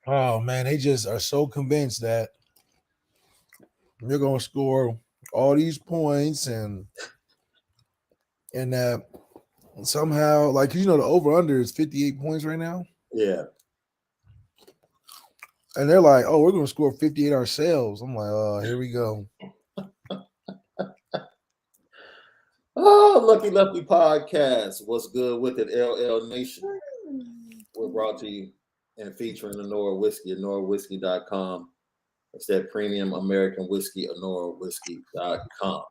Oh man, they just are so convinced that they're gonna score all these points and that somehow, like the over under is 58 points right now, Yeah. and they're like, oh, we're gonna score 58 ourselves. I'm like, oh, here we go. Oh, Lucky Lefty Podcast. What's good with it, LL Nation? We're brought to you and featuring Onora Whisky, OnoraWhisky.com. It's that premium American whiskey, OnoraWhisky.com.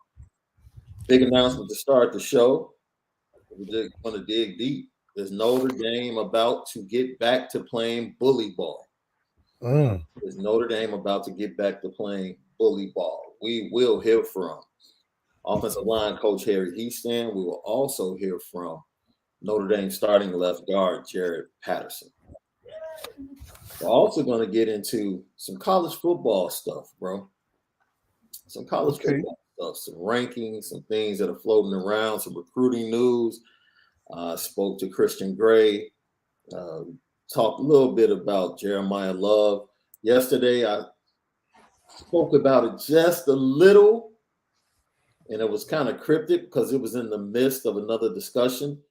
Big announcement to start the show. We're just going to dig deep. Is Notre Dame about to get back to playing bully ball? Mm. Is Notre Dame about to get back to playing bully ball? We will hear from offensive line coach Harry Houston. We will also hear from Notre Dame starting left guard Jared Patterson. We're also going to get into some college football stuff, bro. Some college football stuff, some rankings, some things that are floating around, some recruiting news. Spoke to Christian Gray. Talked a little bit about Jeremiah Love. Yesterday, I spoke about it just a little, and it was kind of cryptic because it was in the midst of another discussion.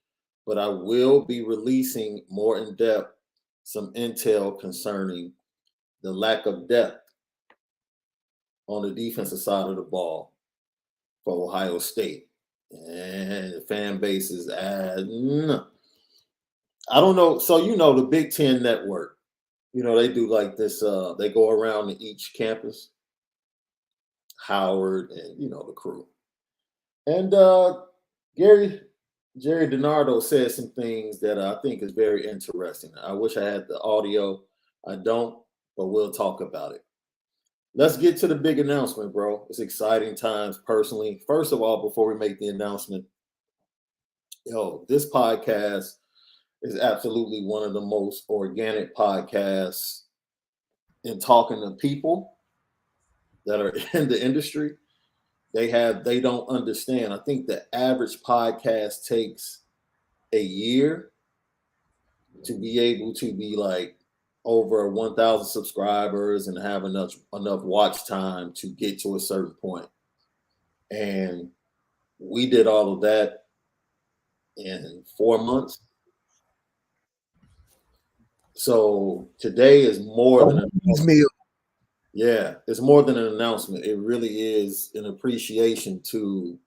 But I will be releasing more in depth some intel concerning the lack of depth on the defensive side of the ball for Ohio State. And the fan base is I don't know. So, the Big Ten Network, they do like this. They go around to each campus, Howard and, the crew. And Jerry DiNardo said some things that I think is very interesting. I wish I had the audio. I don't, but we'll talk about it. Let's get to the big announcement, bro. It's exciting times personally. First of all, before we make the announcement, this podcast is absolutely one of the most organic podcasts in talking to people that are in the industry. They don't understand. I think the average podcast takes a year to be able to be like over 1,000 subscribers and have enough watch time to get to a certain point. And we did all of that in 4 months. So today is more than it's more than an announcement. It really is an appreciation to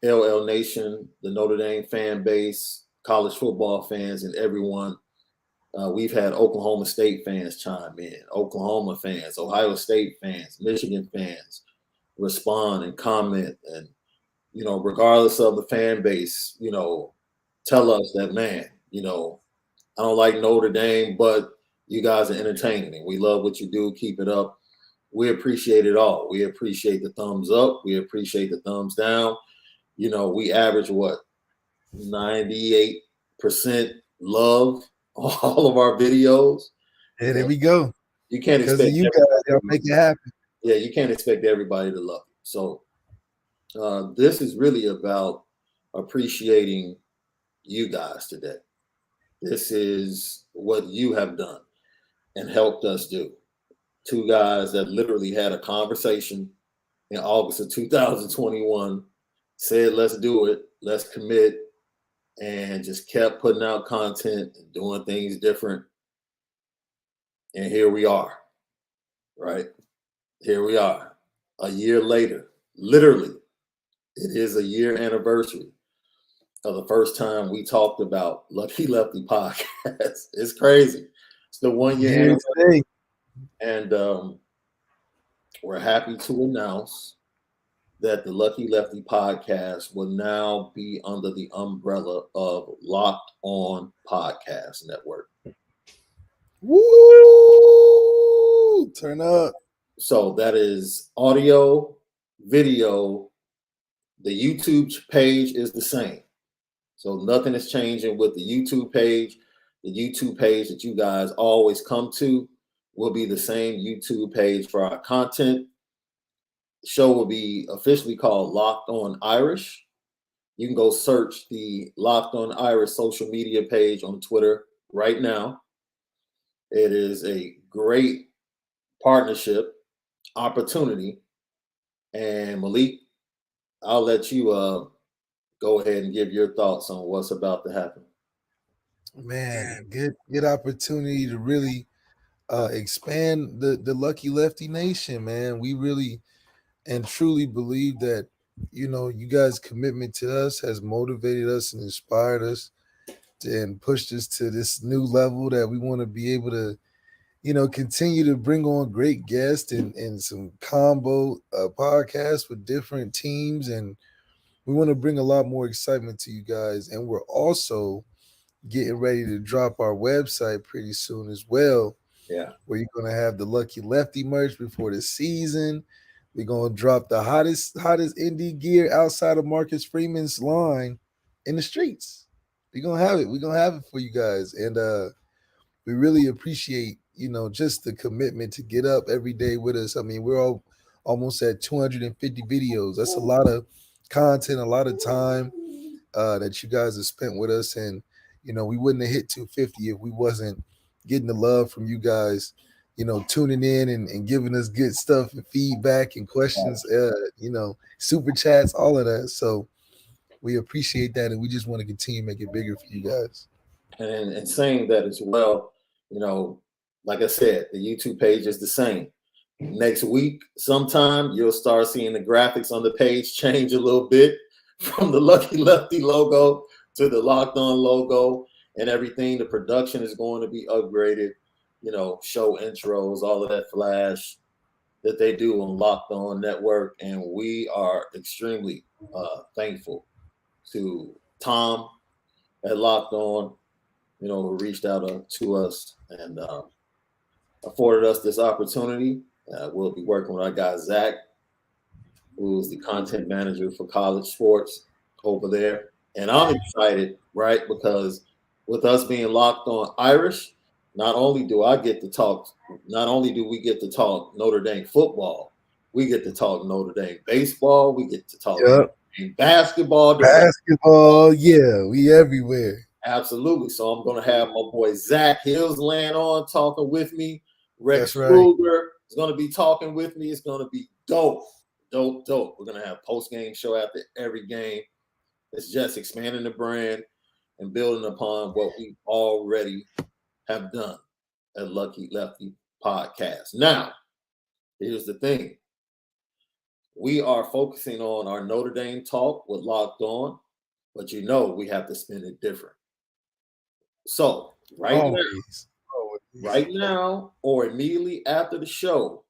LL Nation, the Notre Dame fan base, college football fans, and everyone. We've had Oklahoma State fans chime in, Oklahoma fans, Ohio State fans, Michigan fans respond and comment. And, regardless of the fan base, tell us that, man, I don't like Notre Dame, but you guys are entertaining and we love what you do. Keep it up. We appreciate it all. We appreciate the thumbs up. We appreciate the thumbs down. We average 98% love on all of our videos. Yeah, there we go. You can't expect you guys make it happen. Yeah, you can't expect everybody to love you. So this is really about appreciating you guys today. This is what you have done and helped us do. Two guys that literally had a conversation in August of 2021, said, let's do it, let's commit, and just kept putting out content and doing things different. And here we are, right? Here we are, a year later. Literally, it is a year anniversary of the first time we talked about Lucky Lefty Podcast. It's crazy. It's the 1 year anniversary. And we're happy to announce that the Lucky Lefty Podcast will now be under the umbrella of Locked On Podcast Network. Woo! Turn up. So that is audio, video. The YouTube page is the same. So nothing is changing with the YouTube page. The YouTube page that you guys always come to will be the same YouTube page for our content. The show will be officially called Locked On Irish. You can go search the Locked On Irish social media page on Twitter right now. It is a great partnership opportunity. And Malik, I'll let you go ahead and give your thoughts on what's about to happen. Man, good opportunity to really expand the Lucky Lefty Nation, man. We really and truly believe that you guys' commitment to us has motivated us and inspired us and pushed us to this new level that we want to be able to continue to bring on great guests and some combo podcasts with different teams, and we want to bring a lot more excitement to you guys. And we're also getting ready to drop our website pretty soon as well, Yeah. where you're gonna have the Lucky Lefty merch before the season. We're gonna drop the hottest indie gear outside of Marcus Freeman's line in the streets. We're gonna have it. We're gonna have it for you guys. And we really appreciate, just the commitment to get up every day with us. I mean, we're all almost at 250 videos. That's a lot of content, a lot of time that you guys have spent with us. And, we wouldn't have hit 250 if we wasn't getting the love from you guys, tuning in and giving us good stuff and feedback and questions, super chats, all of that. So we appreciate that. And we just want to continue to make it bigger for you guys. And saying that as well, you know, like I said, the YouTube page is the same. Next week, sometime you'll start seeing the graphics on the page change a little bit from the Lucky Lefty logo to the Locked On logo and everything. The production is going to be upgraded, show intros, all of that flash that they do on Locked On Network. And we are extremely thankful to Tom at Locked On, who reached out to us and afforded us this opportunity. We'll be working with our guy, Zach, who's the content manager for college sports over there. And I'm excited, right? Because with us being Locked On Irish, not only do we get to talk Notre Dame football, we get to talk Notre Dame baseball, we get to talk Notre Dame basketball. Basketball, yeah, we everywhere. Absolutely. So I'm going to have my boy Zach Hills laying on talking with me. Rex That's right. Kruger is going to be talking with me. It's going to be dope. We're going to have post-game show after every game. It's just expanding the brand and building upon what we already have done at Lucky Lefty Podcast. Now, here's the thing. We are focusing on our Notre Dame talk with Locked On, but we have to spin it different. So right now, or immediately after the show,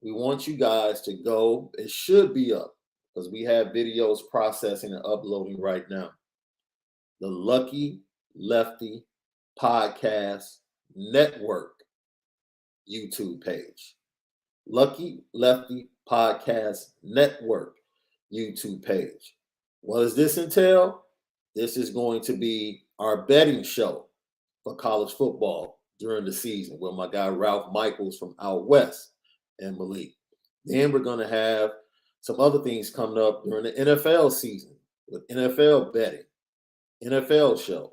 we want you guys to go. It should be up because we have videos processing and uploading right now. The Lucky Lefty Podcast Network YouTube page. Lucky Lefty Podcast Network YouTube page. What does this entail? This is going to be our betting show for college football during the season with my guy Ralph Michaels from out west and Malik. Then we're going to have some other things coming up during the NFL season with NFL betting, NFL shows.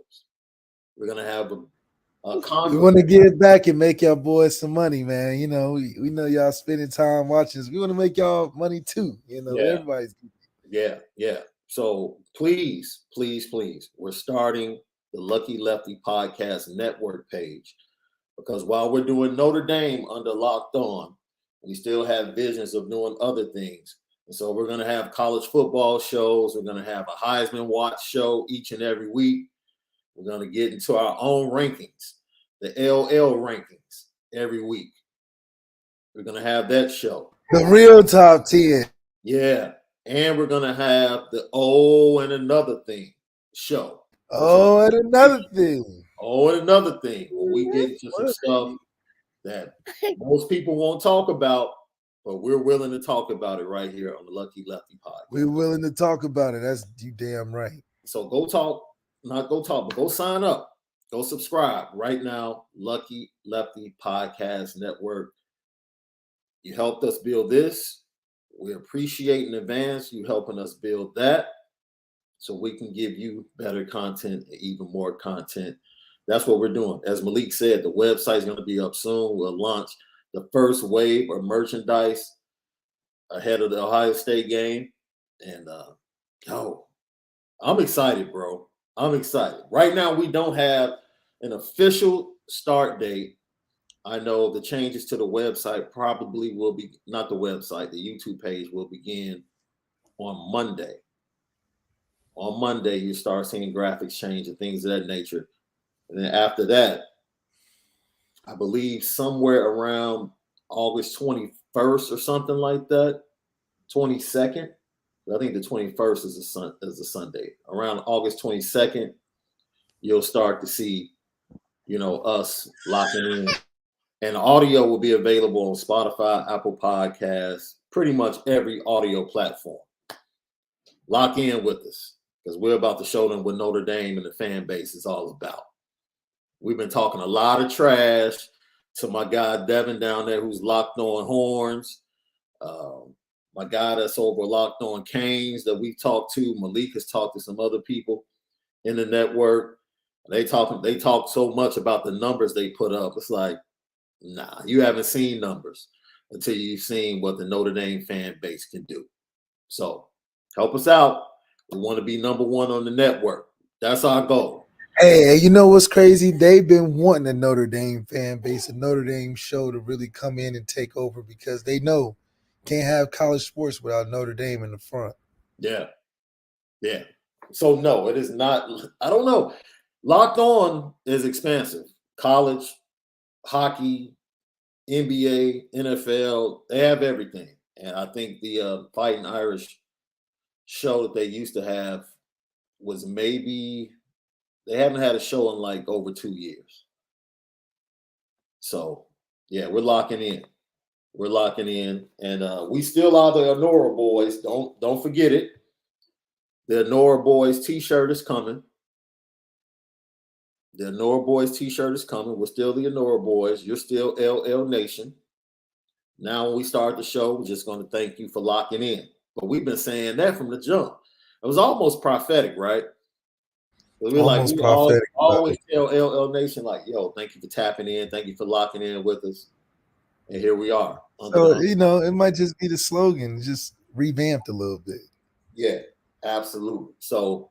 We're going to have a conference. We want to give back and make y'all boys some money, man. We know y'all spending time watching us. We want to make y'all money too. Everybody's. Yeah. So please, we're starting the Lucky Lefty Podcast Network page because while we're doing Notre Dame under Locked On, we still have visions of doing other things. And so we're going to have college football shows. We're going to have a Heisman Watch show each and every week. We're going to get into our own rankings, the LL rankings every week. We're going to have that show. The real top 10. Yeah. And we're going to have the and another thing show. And another thing. When we get into some stuff that most people won't talk about, but we're willing to talk about it right here on the Lucky Lefty Podcast. We're willing to talk about it. That's you damn right. So go sign up. Go subscribe right now. Lucky Lefty Podcast Network. You helped us build this. We appreciate in advance you helping us build that so we can give you better content and even more content That's what we're doing. As Malik said, the website's going to be up soon. We'll launch the first wave of merchandise ahead of the Ohio State game. And I'm excited, bro. I'm excited. Right now, we don't have an official start date. I know the changes to the website probably will be, not the website, the YouTube page will begin on Monday. On Monday, you start seeing graphics change and things of that nature. And then after that, I believe somewhere around August 21st or something like that, 22nd. I think the 21st is a Sunday. Around August 22nd, you'll start to see, us locking in. And audio will be available on Spotify, Apple Podcasts, pretty much every audio platform. Lock in with us because we're about to show them what Notre Dame and the fan base is all about. We've been talking a lot of trash to my guy Devin down there who's locked on Horns. My guy that's over locked on Canes that we talked to. Malik has talked to some other people in the network. They talk so much about the numbers they put up. It's like, nah, you haven't seen numbers until you've seen what the Notre Dame fan base can do. So help us out. We want to be number one on the network. That's our goal. Hey, you know what's crazy? They've been wanting a Notre Dame fan base, a Notre Dame show to really come in and take over because they know can't have college sports without Notre Dame in the front. Yeah. Yeah. So no, it is not. I don't know. Locked On is expansive. College, hockey, NBA, NFL, they have everything. And I think the Fighting Irish show that they used to have was maybe they haven't had a show in like over 2 years. So yeah, we're locking in. We're locking in, and we still are the Onora boys. Don't forget it. The Onora boys T-shirt is coming. The Onora boys T-shirt is coming. We're still the Onora boys. You're still LL Nation. Now, when we start the show, we're just going to thank you for locking in. But we've been saying that from the jump. It was almost prophetic, right? We're like, we always tell LL Nation, like, yo, thank you for tapping in. Thank you for locking in with us. And here we are. So, it might just be the slogan, just revamped a little bit. Yeah, absolutely. So,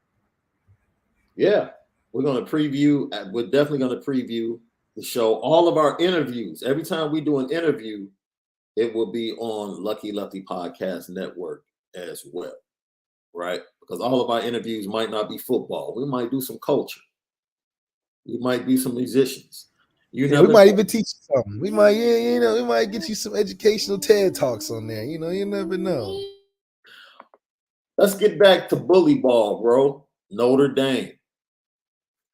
yeah, we're going to preview. We're definitely going to preview the show. All of our interviews, every time we do an interview, it will be on Lucky Lefty Podcast Network as well, right? Because all of our interviews might not be football. We might do some culture. We might be some musicians. We might even teach you something. We might, we might get you some educational TED Talks on there. You never know. Let's get back to bully ball, bro. Notre Dame.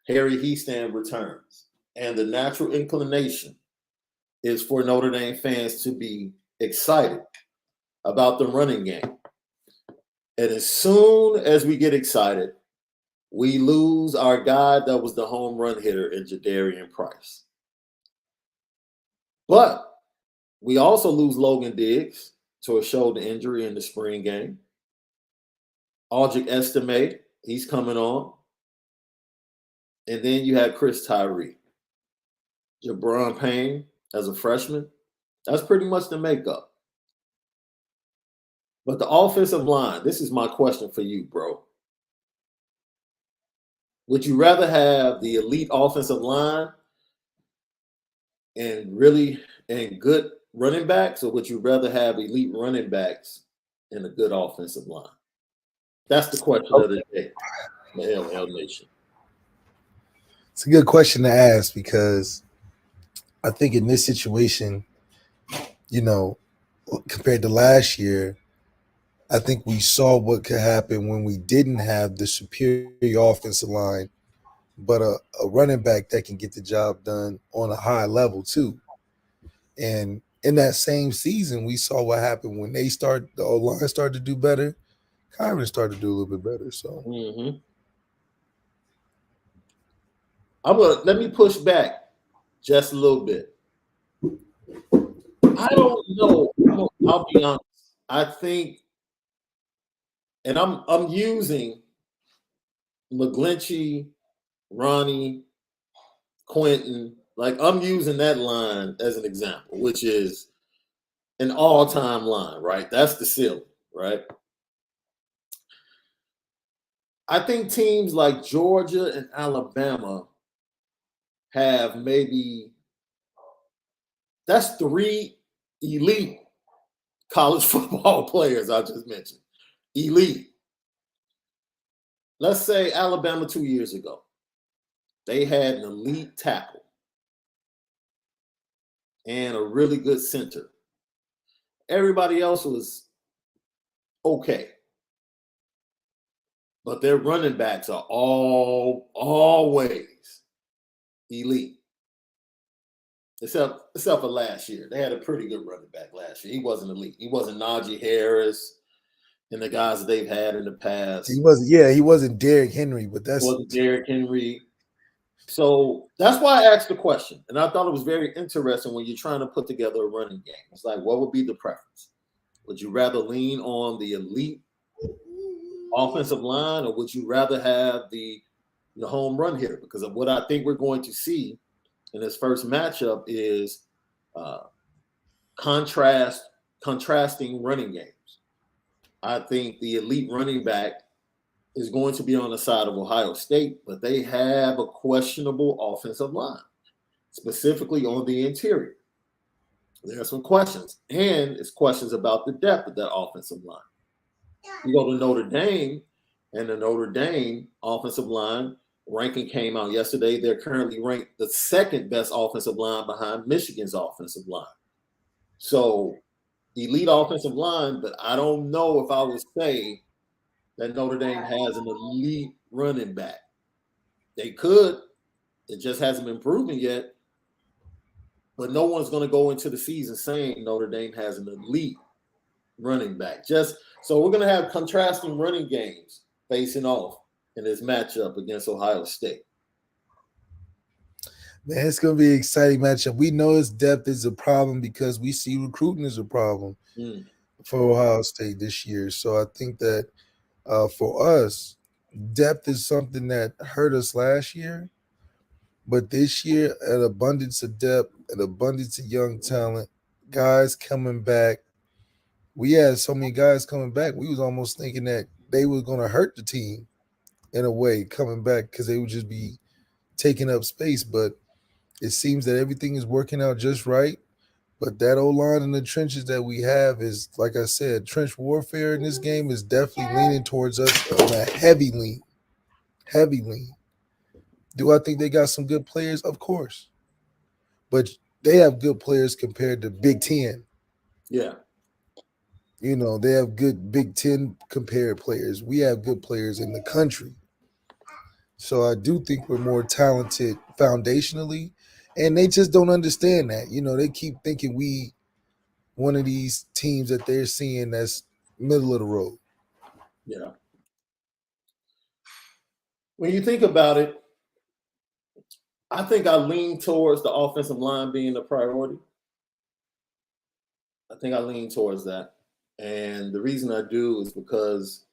Harry Heastand returns. And the natural inclination is for Notre Dame fans to be excited about the running game. And as soon as we get excited, we lose our guy that was the home run hitter in Jadarian Price. But we also lose Logan Diggs to a shoulder injury in the spring game. Aldrich Estime, he's coming on. And then you had Chris Tyree. Jabron Payne as a freshman. That's pretty much the makeup. But the offensive line, this is my question for you, bro. Would you rather have the elite offensive line and good running backs, or would you rather have elite running backs and a good offensive line? That's the question of the day, the LL Nation. It's a good question to ask because I think in this situation, compared to last year, I think we saw what could happen when we didn't have the superior offensive line, but a running back that can get the job done on a high level too. And in that same season, we saw what happened when the O-line started to do better. Kyron started to do a little bit better. So let me push back just a little bit. I don't know. I'll be honest. I think, and I'm using McGlinchey, Ronnie, Quentin. Like I'm using that line as an example, which is an all-time line, right? That's the ceiling, right? I think teams like Georgia and Alabama have maybe that's three elite college football players I just mentioned. Elite. Let's say Alabama 2 years ago. They had an elite tackle and a really good center. Everybody else was okay. But their running backs are always elite. Except for last year. They had a pretty good running back last year. He wasn't elite. He wasn't Najee Harris and the guys that they've had in the He past. wasn't. Yeah, he wasn't Derrick Henry, but He that's wasn't Derrick Henry. So that's why I asked the question. And I thought it was very interesting when you're trying to put together a running game. It's like, what would be the preference? Would you rather lean on the elite offensive line, or would you rather have the home run hitter? Because of what I think we're going to see in this first matchup is uh, contrasting running games. I think the elite running back is going to be on the side of Ohio State, but they have a questionable offensive line, specifically on the interior. There are some questions, and it's questions about the depth of that offensive line. You go to Notre Dame, and the Notre Dame offensive line ranking came out yesterday. They're currently ranked the second best offensive line behind Michigan's offensive line. So, elite offensive line, but I don't know if I would say that Notre Dame has an elite running back. They could. It just hasn't been proven yet. But no one's going to go into the season saying Notre Dame has an elite running back. Just so we're going to have contrasting running games facing off in this matchup against Ohio State. man, it's gonna be an exciting matchup. We know its depth is a problem because we see recruiting is a problem Mm, for Ohio State this year. So I think that for us, depth is something that hurt us last year. But this year, an abundance of depth, an abundance of young talent, guys coming back. We had so many guys coming back. We was almost thinking that they were going to hurt the team in a way coming back because they would just be taking up space. But it seems that everything is working out just right. But that O line in the trenches that we have is, like I said, trench warfare in this game is definitely leaning towards us on a heavy lean. Heavy lean. Do I think they got some good players? Of course. But they have good players compared to Big Ten. yeah, You know, they have good Big Ten compared players. We have good players in the country. So I do think we're more talented foundationally. And they just don't understand that. You know, they keep thinking we one of these teams that they're seeing that's middle of the road. yeah. When you think about it, I think I lean towards the offensive line being the priority. I think I lean towards that. And the reason I do is because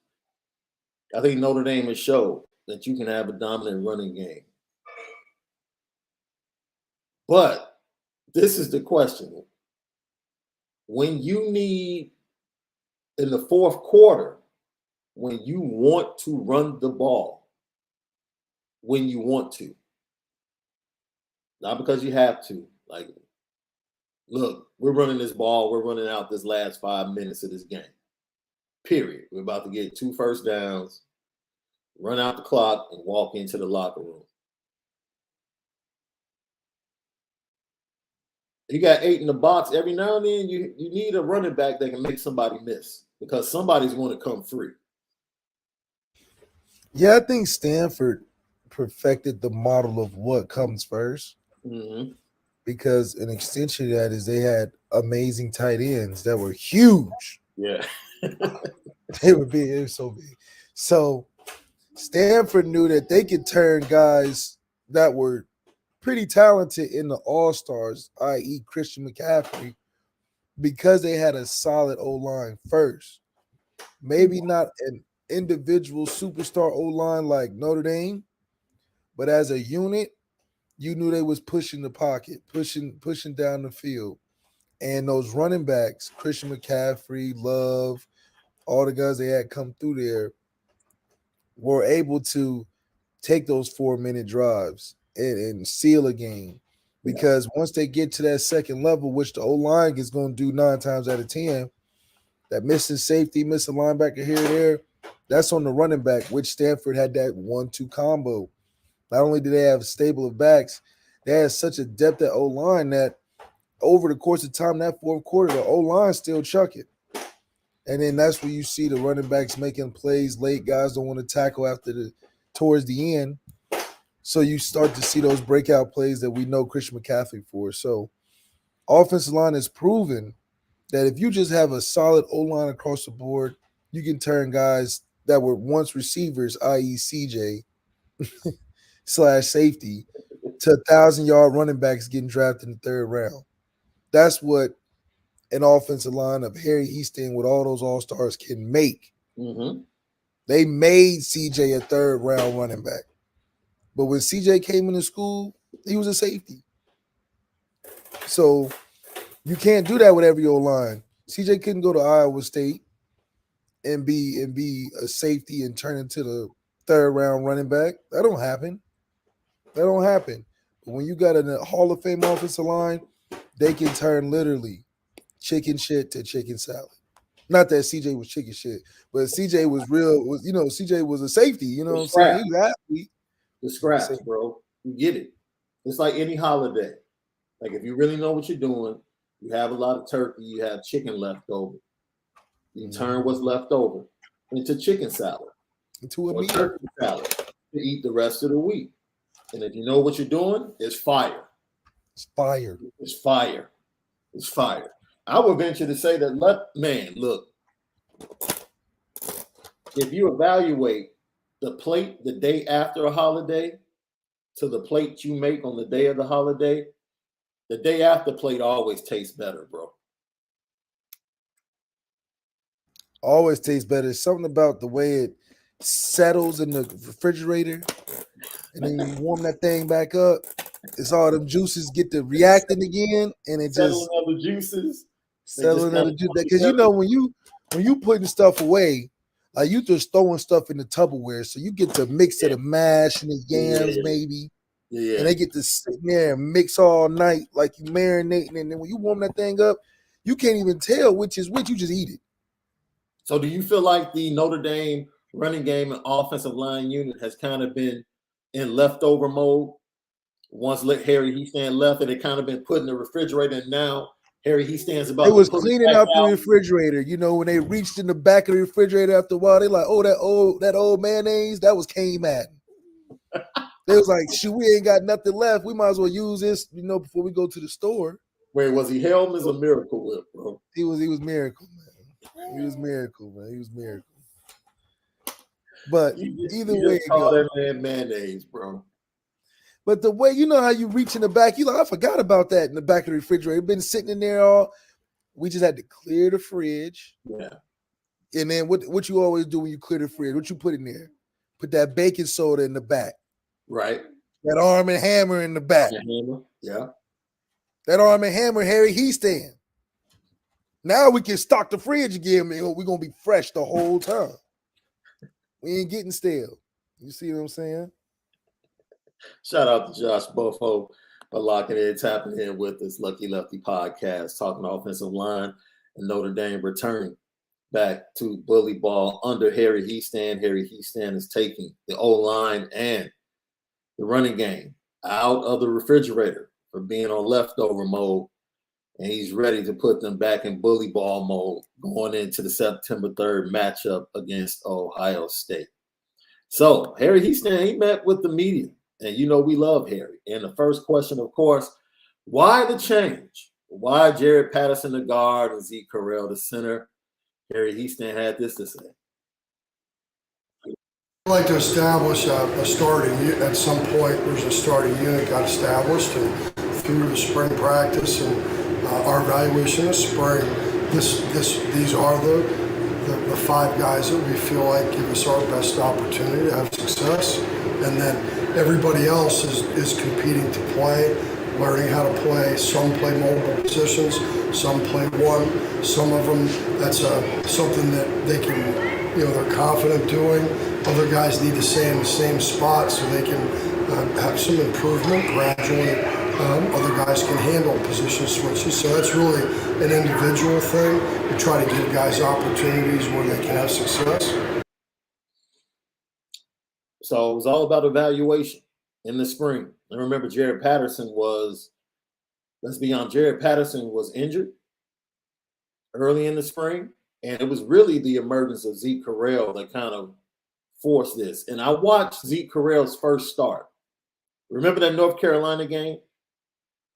I think Notre Dame has showed that you can have a dominant running game. But this is the question. When you need in the fourth quarter, when you want to run the ball, when you want to, not because you have to, like, look, we're running this ball, we're running out this last 5 minutes of this game. Period. We're about to get 2 first downs, run out the clock, and walk into the locker room. You got 8 in the box. Every now and then, you need a running back that can make somebody miss because somebody's going to come free. Yeah, I think Stanford perfected the model of what comes first Mm-hmm. because an extension of that is they had amazing tight ends that were huge. Yeah. They were big, they were so big. So Stanford knew that they could turn guys that were pretty talented into all stars, i.e., Christian McCaffrey, because they had a solid O line first. Maybe not an individual superstar O line like Notre Dame, but as a unit, You knew they was pushing the pocket, pushing down the field. And those running backs, Christian McCaffrey, Love, all the guys they had come through there were able to take those 4 minute drives and seal a game. Yeah. Because once they get to that second level, which the O line is going to do 9 times out of 10, that missing safety, missing linebacker here and there, that's on the running back, which Stanford had that 1-2 combo. Not only did they have a stable of backs, they had such a depth at O line that over the course of time, that fourth quarter, the O line still chuck it. And then that's where you see the running backs making plays late. Guys don't want to tackle towards the end. So you start to see those breakout plays that we know Christian McCaffrey for. So offensive line has proven that if you just have a solid O-line across the board, you can turn guys that were once receivers, i.e. CJ / safety, to 1,000-yard running backs getting drafted in the third round. That's what an offensive line of Harry Easton with all those all-stars can make. Mm-hmm. They made CJ a third-round running back. But when CJ came into school, he was a safety. So you can't do that with every O-line. CJ couldn't go to Iowa State and be a safety and turn into the third-round running back. That don't happen. But when you got a Hall of Fame offensive line, they can turn literally chicken shit to chicken salad. Not that CJ was chicken shit, but CJ was real. CJ was a safety. You know what I'm saying? He was an athlete. The scraps, bro. You get it. It's like any holiday. Like if you really know what you're doing, you have a lot of turkey, you have chicken left over. You turn what's left over into chicken salad, into a turkey salad to eat the rest of the week. And if you know what you're doing, it's fire. It's fire. It's fire. It's fire. I would venture to say that, look, if you evaluate the plate the day after a holiday to the plate you make on the day of the holiday, the day after plate always tastes better, bro. Always tastes better. It's something about the way it settles in the refrigerator, and then you warm that thing back up. It's all them juices get to reacting again, and it settling just other juices. Settling other juices. Because when you putting stuff away, you just throwing stuff in the Tupperware, so you get to mix of the mash and the yams maybe. Yeah. And they get to sit there and mix all night like you marinating. And then when you warm that thing up, you can't even tell which is which. You just eat it. So do you feel like the Notre Dame running game and offensive line unit has kind of been in leftover mode? Once Harry Heastand left, it had kind of been put in the refrigerator, and now Harry Heastand's about to put cleaning out the refrigerator. You know, when they reached in the back of the refrigerator after a while, they like, oh, that old mayonnaise, that was K Madden. They was like, shoot, we ain't got nothing left. We might as well use this, before we go to the store. Wait, was he Hellman's or Miracle Whip, bro? He was Miracle, man. He was Miracle, man. He was Miracle. But either way it goes. That man mayonnaise, bro. But the way, how you reach in the back, you like, I forgot about that in the back of the refrigerator. Been sitting in there all. We just had to clear the fridge. Yeah. And then what you always do when you clear the fridge? What you put in there? Put that baking soda in the back. Right. That Arm & Hammer in the back. Yeah. That Arm & Hammer, Harry Heastand. Now we can stock the fridge again. We're going to be fresh the whole time. We ain't getting stale. You see what I'm saying? Shout out to Josh Buffo for locking in, tapping in with us. Lucky Lefty podcast, talking offensive line and Notre Dame returning back to bully ball under Harry Heastand. Harry Heastand is taking the O-line and the running game out of the refrigerator for being on leftover mode, and he's ready to put them back in bully ball mode going into the September 3rd matchup against Ohio State. So Harry Heastand, he met with the media. And we love Harry. And the first question, of course, why the change? Why Jared Patterson, the guard, and Zeke Correll, the center? Harry Heastand had this to say. I'd like to establish a starting unit. At some point, there's a starting unit got established, and through the spring practice and our evaluation of spring, these are the 5 guys that we feel like give us our best opportunity to have success. And then Everybody else is competing to play, learning how to play. Some play multiple positions, some play one. Some of them, that's something that they can, they're confident doing. Other guys need to stay in the same spot so they can have some improvement gradually. Other guys can handle position switches. So that's really an individual thing. We try to give guys opportunities where they can have success. So it was all about evaluation in the spring. And remember, Jared Patterson was injured early in the spring. And it was really the emergence of Zeke Correll that kind of forced this. And I watched Zeke Correll's first start. Remember that North Carolina game?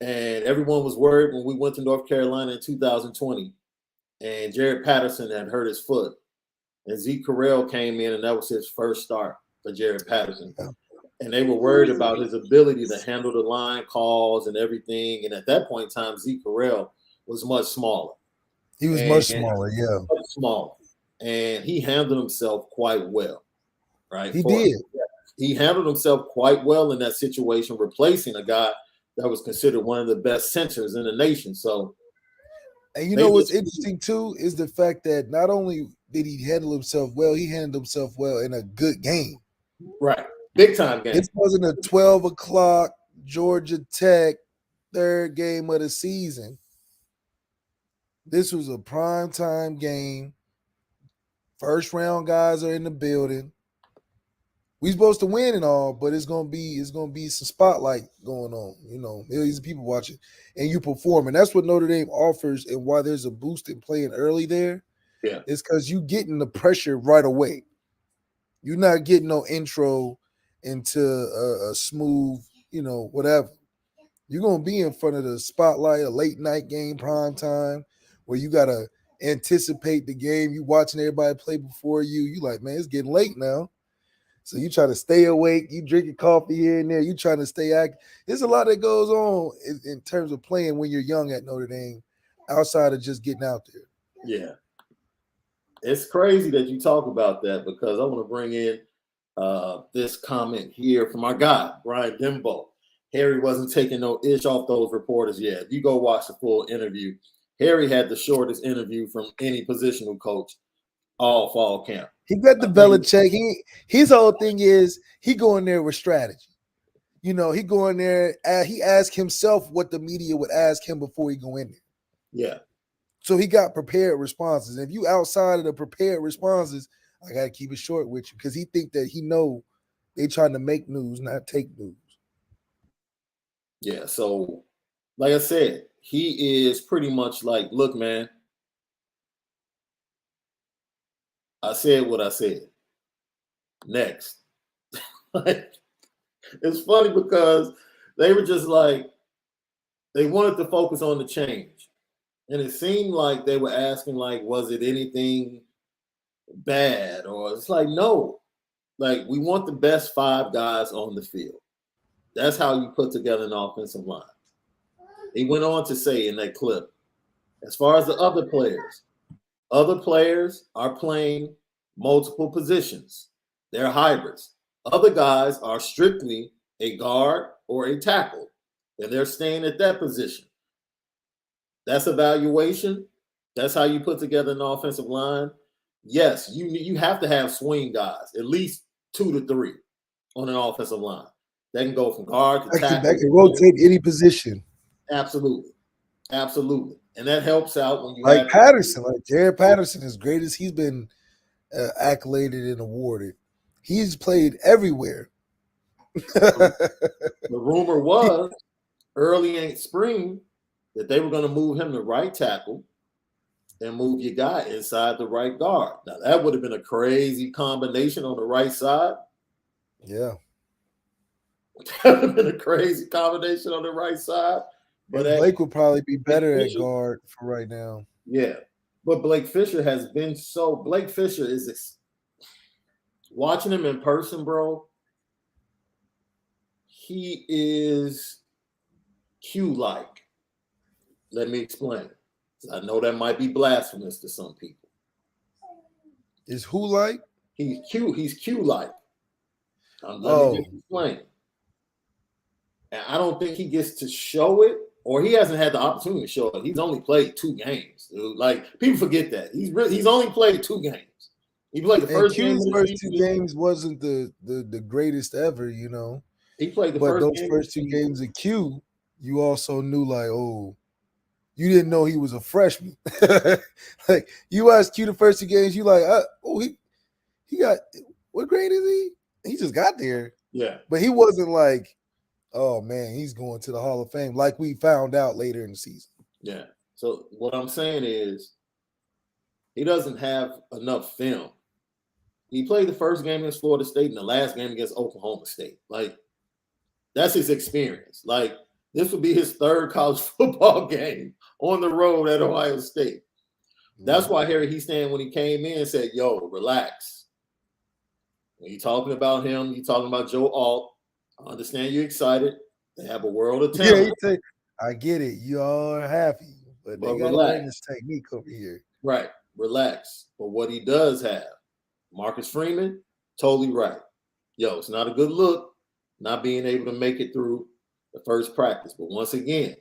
And everyone was worried when we went to North Carolina in 2020. And Jared Patterson had hurt his foot. And Zeke Correll came in, and that was his first start for Jared Patterson. And they were worried about his ability to handle the line calls and everything. And at that point in time, Zeke Correll was much smaller. He was much smaller, yeah. Much smaller. And he handled himself quite well, right? He did. He handled himself quite well in that situation, replacing a guy that was considered one of the best centers in the nation. So, and you know what's interesting too is the fact that not only did he handle himself well, he handled himself well in a good game. Right. Big time game. This wasn't a 12 o'clock Georgia Tech third game of the season. This was a primetime game. First round guys are in the building. We supposed to win and all, but it's gonna be some spotlight going on. Millions of people watching, and you perform, and that's what Notre Dame offers, and why there's a boost in playing early there. Yeah, it's because you getting the pressure right away. You're not getting no intro into a smooth, whatever. You're gonna be in front of the spotlight, a late night game, prime time, where you gotta anticipate the game. You watching everybody play before you. You like, man, it's getting late now. So you try to stay awake. You drinking coffee here and there. You trying to stay active. There's a lot that goes on in terms of playing when you're young at Notre Dame, outside of just getting out there. Yeah, it's crazy that you talk about that, because I want to bring in this comment here from our guy Brian Dimbo. Harry wasn't taking no itch off those reporters yet. If you go watch the full interview, Harry had the shortest interview from any positional coach all fall camp. He got the Belichick. His whole thing is he going there with strategy. He go in there. He asked himself what the media would ask him before he go in there. Yeah. So he got prepared responses. If you outside of the prepared responses, I got to keep it short with you, because he think that he know they trying to make news, not take news. Yeah. So, like I said, he is pretty much like, look, man, I said what I said. Next. It's funny because they were just like, they wanted to focus on the change. And it seemed like they were asking, like, was it anything bad? Or it's like, no. Like, we want the best 5 guys on the field. That's how you put together an offensive line. He went on to say in that clip, as far as the other players are playing multiple positions. They're hybrids. Other guys are strictly a guard or a tackle, and they're staying at that position. That's evaluation. That's how you put together an offensive line. Yes, you have to have swing guys, at least 2 to 3 on an offensive line. They can go from guard to tackle. That can rotate any position. Absolutely. Absolutely. And that helps out when you like Patterson, like Jared Patterson, as great as he's been accoladed and awarded, he's played everywhere. The rumor was early in spring that they were going to move him to right tackle and move your guy inside the right guard. Now, that would have been a crazy combination on the right side. Yeah. That would have been a crazy combination on the right side. But Blake would probably be better at guard for right now. Yeah. But Blake Fisher has been Blake Fisher is watching him in person, bro. He is Q-like. Let me explain. I know that might be blasphemous to some people. Is who like? He's Q-like. Let me just explain. And I don't think he gets to show it, or he hasn't had the opportunity to show it. He's only played 2 games. Dude. Like, people forget that. He's only played 2 games. He played the first game of Q's the first 2 season. games wasn't the greatest ever, you know. He played the But first those game first 2 games of Q, you also knew like, oh, you didn't know he was a freshman. Like you asked Q the first 2 games, you like, he got what grade is he? He just got there. Yeah. But he wasn't like, oh man, he's going to the Hall of Fame, like we found out later in the season. Yeah. So what I'm saying is he doesn't have enough film. He played the first game against Florida State and the last game against Oklahoma State. Like, that's his experience. Like, this would be his 3rd college football game on the road at Ohio State. That's why Harry Heastand, when he came in, said, yo, relax. When you're talking about him, you're talking about Joe Alt. I understand you're excited. They have a world of talent. Yeah, I get it. You all are happy, but they got to learn this technique over here. Right. Relax. But what he does have, Marcus Freeman, totally right. Yo, it's not a good look not being able to make it through the first practice. But once again,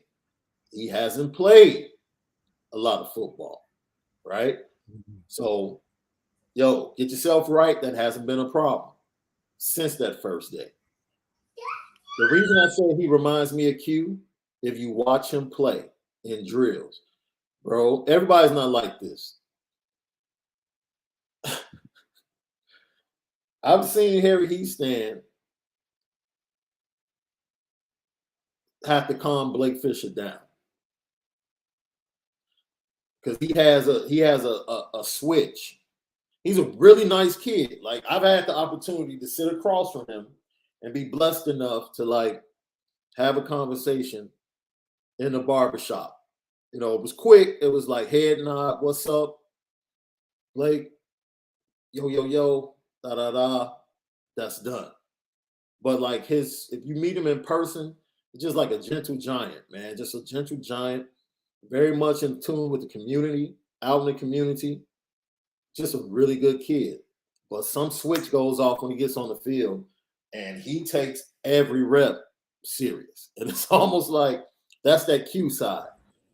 he hasn't played a lot of football, right? So, yo, get yourself right. That hasn't been a problem since that first day. The reason I say he reminds me of Q, if you watch him play in drills, bro, everybody's not like this. I've seen Harry Heastand have to calm Blake Fisher down because he has a switch. He's a really nice kid. Like, I've had the opportunity to sit across from him and be blessed enough to like have a conversation in the barbershop. You know, it was quick. It was like head nod, what's up, Blake? Yo, yo, yo, da da da. That's done. But like if you meet him in person, he's just like a gentle giant, man. Just a gentle giant, very much in tune with the community, out in the community. Just a really good kid. But some switch goes off when he gets on the field, and he takes every rep serious. And it's almost like that's that Q side,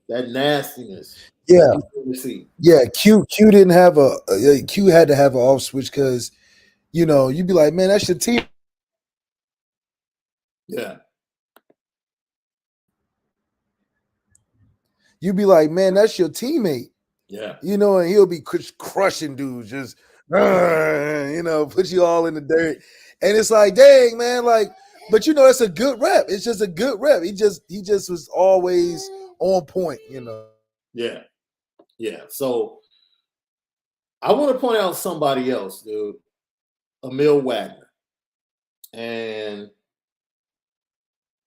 that nastiness. Yeah. Yeah, Q didn't have Q had to have an off switch because, you know, you'd be like, man, that's your team. Yeah. You'd be like, man, that's your teammate. Yeah. You know, and he'll be crushing dudes, just, you know, put you all in the dirt. And it's like, dang, man, like, but you know, it's a good rep. It's just a good rep. He just was always on point, you know. Yeah. Yeah. So I want to point out somebody else, dude. Emil Wagner. And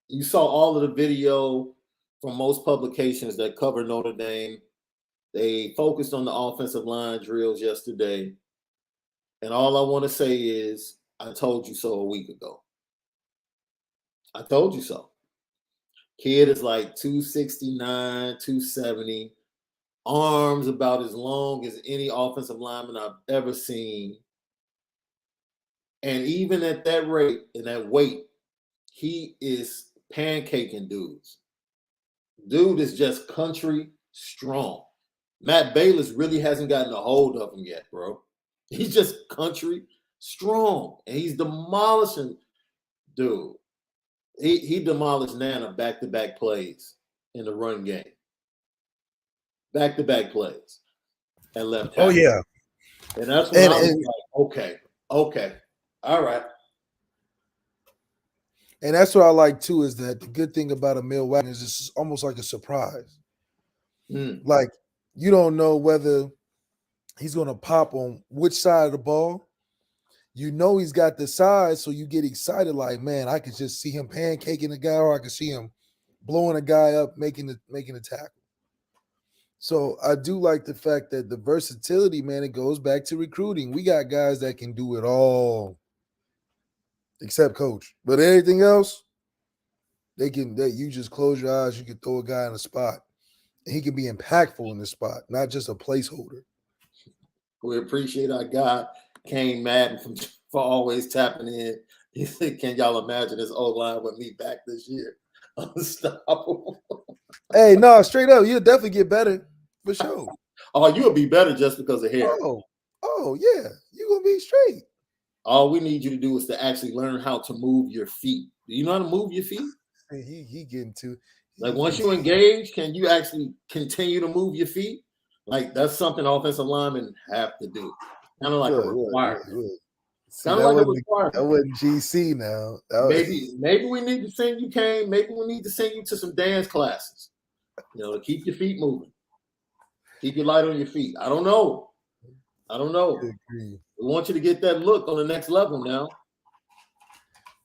you saw all of the video from most publications that cover Notre Dame. They focused on the offensive line drills yesterday. And all I want to say is, I told you so a week ago. I told you so. Kid is like 269, 270. Arms about as long as any offensive lineman I've ever seen. And even at that rate and that weight, he is pancaking dudes. Dude is just country strong. Matt Bayless really hasn't gotten a hold of him yet, bro. He's just country strong. And he's demolishing, dude. He demolished Nana back-to-back plays in the run game. Back-to-back plays at left tackle. Oh, yeah. And that's when I was like, okay. All right. And that's what I like, too, is that the good thing about Emil Wagner is it's almost like a surprise. Like, you don't know whether he's going to pop on which side of the ball. You know he's got the size, so you get excited like, man, I could just see him pancaking a guy, or I could see him blowing a guy up, making a tackle. So I do like the fact that the versatility, man, it goes back to recruiting. We got guys that can do it all, except coach. But anything else, you just close your eyes, you can throw a guy in a spot. And he can be impactful in the spot, not just a placeholder. We appreciate our guy, Kane Madden, for always tapping in He said, "Can y'all imagine this old line with me back this year? Unstoppable." Hey, no, straight up, you'll definitely get better for sure. Oh, you'll be better just because of hair. Oh, yeah, you're gonna be straight. All we need you to do is to actually learn how to move your feet. Do you know how to move your feet? He getting to Like once you engage, can you actually continue to move your feet? Like that's something offensive linemen have to do. Kind of like a requirement. See, Kind of like a requirement. That wasn't GC now. Maybe we need to send you, Kane. Maybe we need to send you to some dance classes. To keep your feet moving. Keep your light on your feet. I don't know. We want you to get that look on the next level now.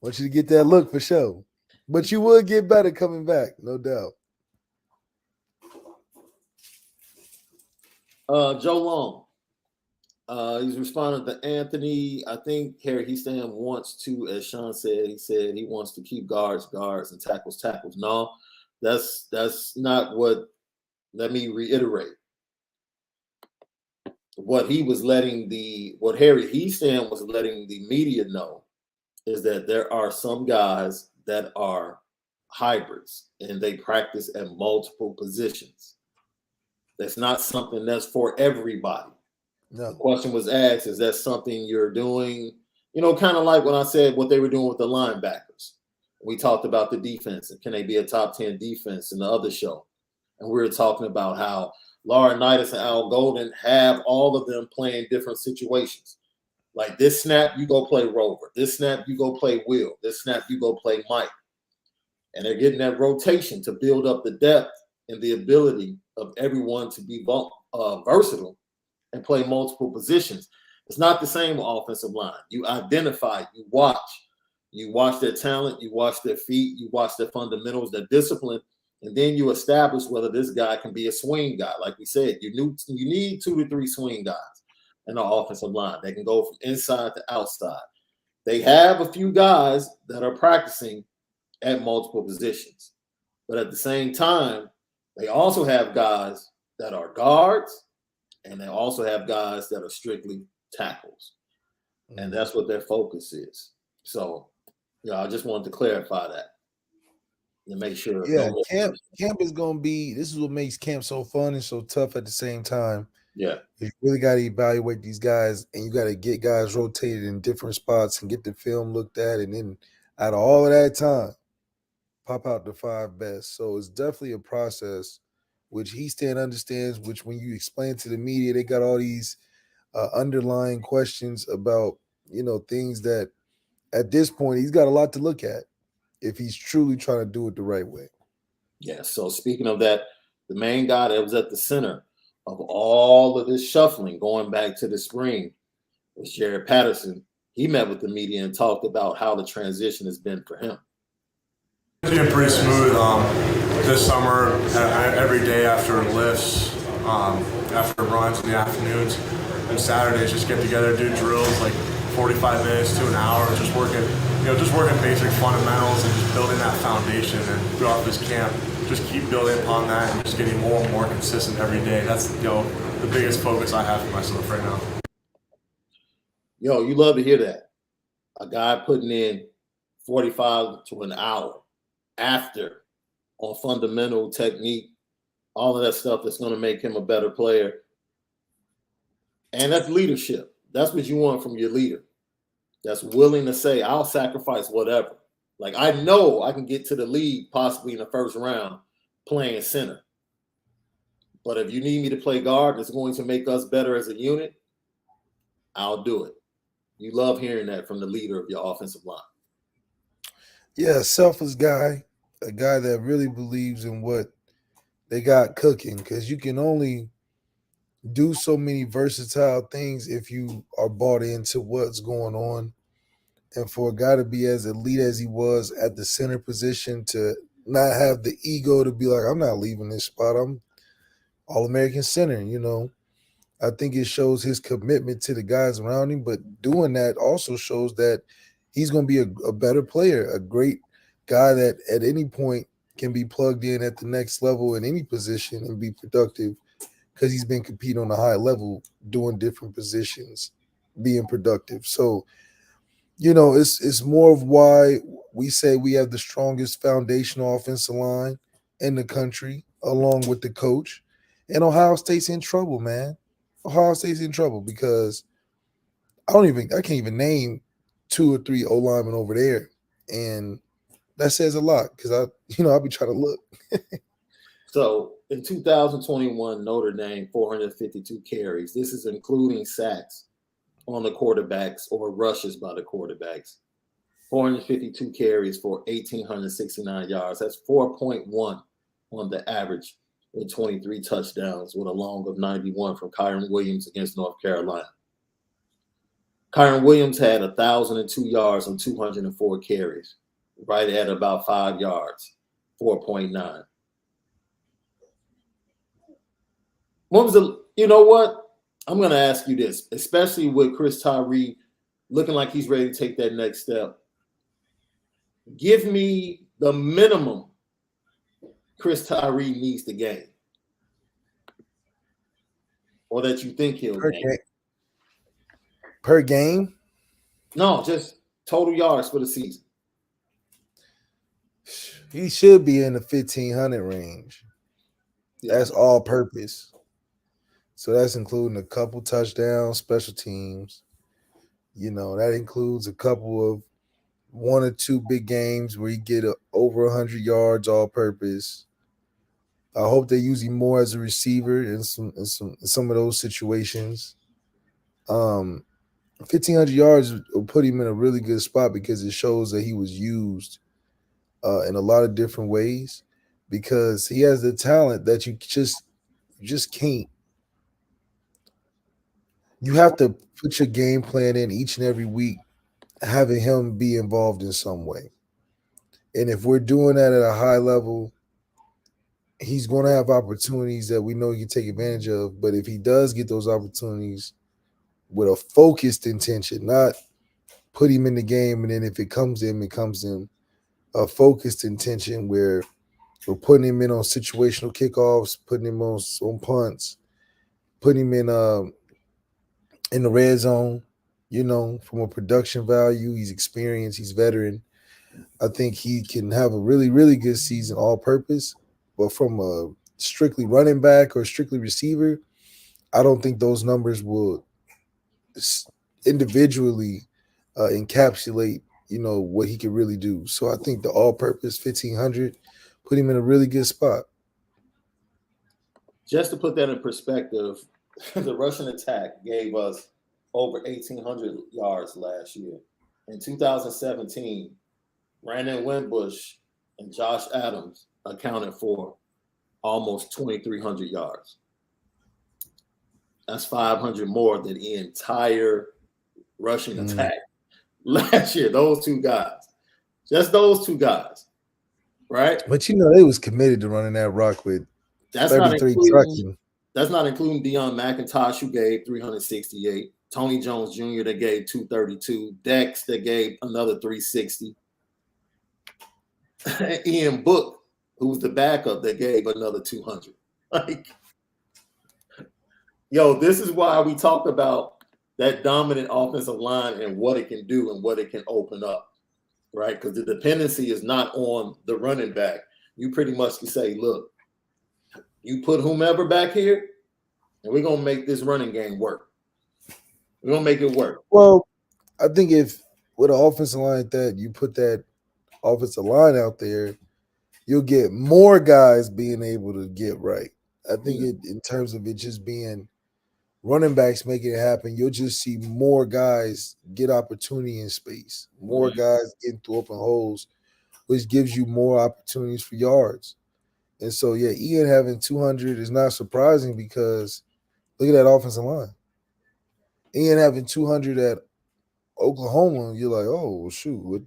Want you to get that look for sure. But you will get better coming back, no doubt. Joe Long. He's responding to Anthony. I think Harry Heastan wants to, as Shaun said, he wants to keep guards, and tackles. No, that's not what. Let me reiterate. What Harry Heastan was letting the media know is that there are some guys that are hybrids and they practice at multiple positions. That's not something that's for everybody. No. The question was asked, is that something you're doing? Kind of like when I said what they were doing with the linebackers. We talked about the defense and can they be a top 10 defense in the other show? And we were talking about how Laurinaitis and Al Golden have all of them playing different situations. Like this snap, you go play Rover. This snap, you go play Will. This snap, you go play Mike. And they're getting that rotation to build up the depth and the ability of everyone to be versatile and play multiple positions. It's not the same offensive line. You identify, you watch their talent, you watch their feet, you watch their fundamentals, their discipline, and then you establish whether this guy can be a swing guy. Like we said, you need 2 to 3 swing guys in the offensive line. They can go from inside to outside. They have a few guys that are practicing at multiple positions. But at the same time, they also have guys that are guards, and they also have guys that are strictly tackles. And that's what their focus is. So, I just wanted to clarify that and make sure. Yeah, camp is going to be – this is what makes camp so fun and so tough at the same time. Yeah. You really got to evaluate these guys, and you got to get guys rotated in different spots and get the film looked at. And then out of all of that time, pop out the 5 best. So it's definitely a process, which Heastan understands, which when you explain to the media, they got all these underlying questions about, things that at this point, he's got a lot to look at if he's truly trying to do it the right way. Yeah, so speaking of that, the main guy that was at the center of all of this shuffling going back to the spring was Jared Patterson. He met with the media and talked about how the transition has been for him. It's been pretty smooth this summer, every day after lifts, after runs in the afternoons and Saturdays, just get together, do drills like 45 minutes to an hour, just working basic fundamentals and just building that foundation. And throughout this camp, just keep building upon that and just getting more and more consistent every day. That's the biggest focus I have for myself right now. You love to hear that. A guy putting in 45 to an hour after on fundamental technique, all of that stuff that's going to make him a better player. And that's leadership. That's what you want from your leader. That's willing to say, I'll sacrifice whatever. Like, I know I can get to the league possibly in the first round playing center. But if you need me to play guard, it's going to make us better as a unit, I'll do it. You love hearing that from the leader of your offensive line. Yeah, selfless guy, a guy that really believes in what they got cooking, because you can only do so many versatile things if you are bought into what's going on. And for a guy to be as elite as he was at the center position, to not have the ego to be like, I'm not leaving this spot, I'm All-American center, I think it shows his commitment to the guys around him, but doing that also shows that he's going to be a better player, a great guy that at any point can be plugged in at the next level in any position and be productive, because he's been competing on a high level, doing different positions, being productive. So it's more of why we say we have the strongest foundational offensive line in the country, along with the coach. And Ohio State's in trouble, man. Ohio State's in trouble because I can't even name two or three O linemen over there, and that says a lot because I'll be trying to look. So in 2021, Notre Dame 452 carries. This is including sacks on the quarterbacks or rushes by the quarterbacks. 452 carries for 1,869 yards. That's 4.1 on the average with 23 touchdowns with a long of 91 from Kyron Williams against North Carolina. Kyron Williams had 1,002 yards on 204 carries, right at about 5 yards, 4.9. You know what? I'm going to ask you this, especially with Chris Tyree looking like he's ready to take that next step. Give me the minimum Chris Tyree needs to gain, or that you think he'll gain. Per game? No, just total yards for the season. He should be in the 1,500 range. Yeah. That's all purpose. So that's including a couple touchdowns, special teams. That includes a couple of one or two big games where you get over 100 yards all purpose. I hope they use him more as a receiver in some of those situations. 1,500 yards will put him in a really good spot because it shows that he was used in a lot of different ways because he has the talent that you just can't. You have to put your game plan in each and every week, having him be involved in some way. And if we're doing that at a high level, he's going to have opportunities that we know he can take advantage of. But if he does get those opportunities with a focused intention, not put him in the game, and then if it comes in, it comes in. A focused intention where we're putting him in on situational kickoffs, putting him on punts, putting him in the red zone, from a production value. He's experienced, he's veteran. I think he can have a really, really good season all purpose. But from a strictly running back or strictly receiver, I don't think those numbers will individually encapsulate, what he can really do. So I think the all-purpose 1,500 put him in a really good spot. Just to put that in perspective, the Russian attack gave us over 1,800 yards last year. In 2017, Brandon Wimbush and Josh Adams accounted for almost 2,300 yards. That's 500 more than the entire Russian attack last year. Those two guys, just those two guys, right? But they was committed to running that rock with 33 trucking. That's not including Deion McIntosh, who gave 368. Tony Jones Jr. that gave 232. Dex that gave another 360. Ian Book, who was the backup, that gave another 200. This is why we talk about that dominant offensive line and what it can do and what it can open up, right? Because the dependency is not on the running back. You pretty much can say, look, you put whomever back here, and we're going to make this running game work. We're going to make it work. Well, I think if with an offensive line like that, you put that offensive line out there, you'll get more guys being able to get right. I think in terms of it just being running backs making it happen, you'll just see more guys get opportunity in space, more guys getting through open holes, which gives you more opportunities for yards. And so, Ian having 200 is not surprising because look at that offensive line. Ian having 200 at Oklahoma, you're like, oh, shoot,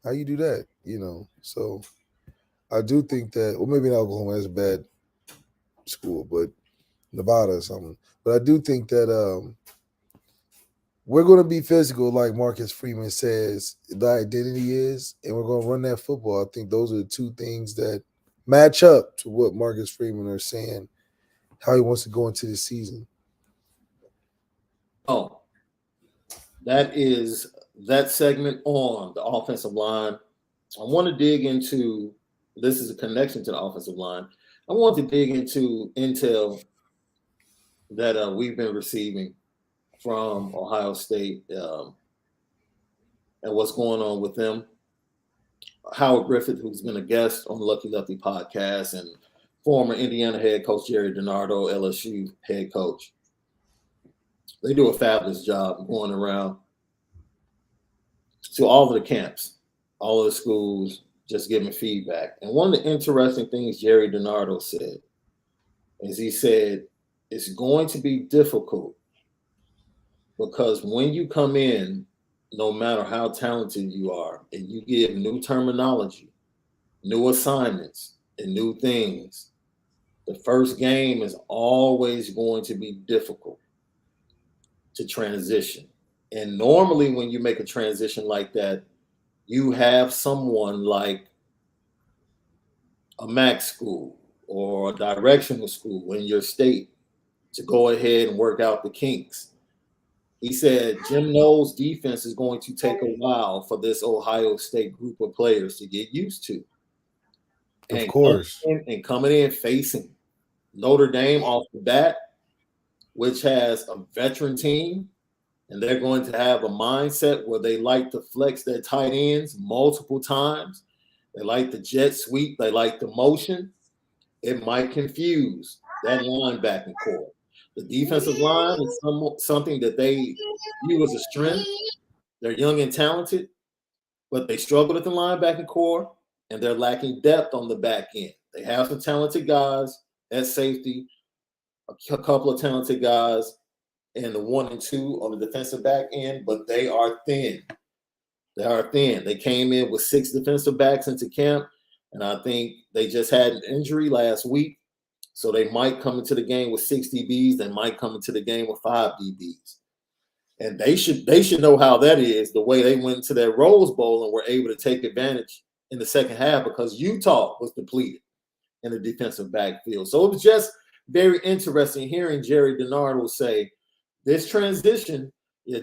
how you do that? So I do think that, well, maybe not Oklahoma, that's a bad school, but Nevada or something. But I do think that we're going to be physical, like Marcus Freeman says the identity is, and we're going to run that football. I think those are the two things that match up to what Marcus Freeman are saying, how he wants to go into the season. Oh, that is that segment on the offensive line, I want to dig into, this is a connection to the offensive line. I want to dig into intel that we've been receiving from Ohio State and what's going on with them. Howard Griffith, who's been a guest on the Lucky Lefty podcast, and former Indiana head coach Jerry DiNardo, LSU head coach. They do a fabulous job going around to all of the camps, all of the schools, just giving feedback. And one of the interesting things Jerry DiNardo said is he said, it's going to be difficult because when you come in, no matter how talented you are, and you give new terminology, new assignments, and new things, the first game is always going to be difficult to transition. And normally when you make a transition like that, you have someone like a MAC school or a directional school in your state to go ahead and work out the kinks. He said Jim Knowles' defense is going to take a while for this Ohio State group of players to get used to. Of course. Coming in facing Notre Dame off the bat, which has a veteran team, and they're going to have a mindset where they like to flex their tight ends multiple times. They like the jet sweep. They like the motion. It might confuse that linebacking core. The defensive line is something that they view as a strength. They're young and talented, but they struggle at the linebacking core, and they're lacking depth on the back end. They have some talented guys at safety, a couple of talented guys in the 1 and 2 on the defensive back end, but they are thin. They are thin. They came in with 6 defensive backs into camp, and I think they just had an injury last week. So they might come into the game with 6 DBs. They might come into the game with 5 DBs. And they should know how that is, the way they went to their Rose Bowl and were able to take advantage in the second half because Utah was depleted in the defensive backfield. So it was just very interesting hearing Jerry DiNardo say this transition,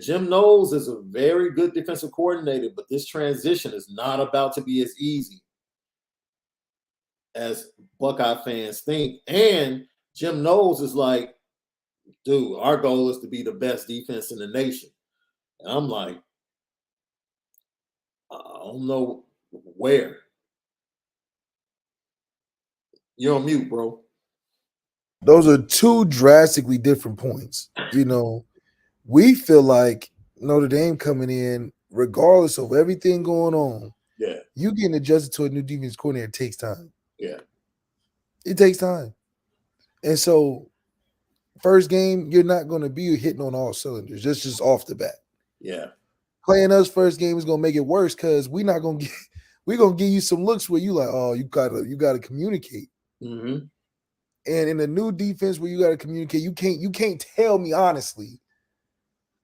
Jim Knowles is a very good defensive coordinator, but this transition is not about to be as easy as Buckeye fans think. And Jim Knowles is like, dude, our goal is to be the best defense in the nation. And I'm like, I don't know where. You're on mute, bro. Those are 2 drastically different points. We feel like Notre Dame coming in, regardless of everything going on, you getting adjusted to a new defense coordinator takes time. Yeah. It takes time. And so first game, you're not going to be hitting on all cylinders, just off the bat. Yeah. Playing us first game is going to make it worse because we're going to give you some looks where you like, oh, you gotta communicate. Mm-hmm. And in the new defense where you got to communicate, you can't tell me honestly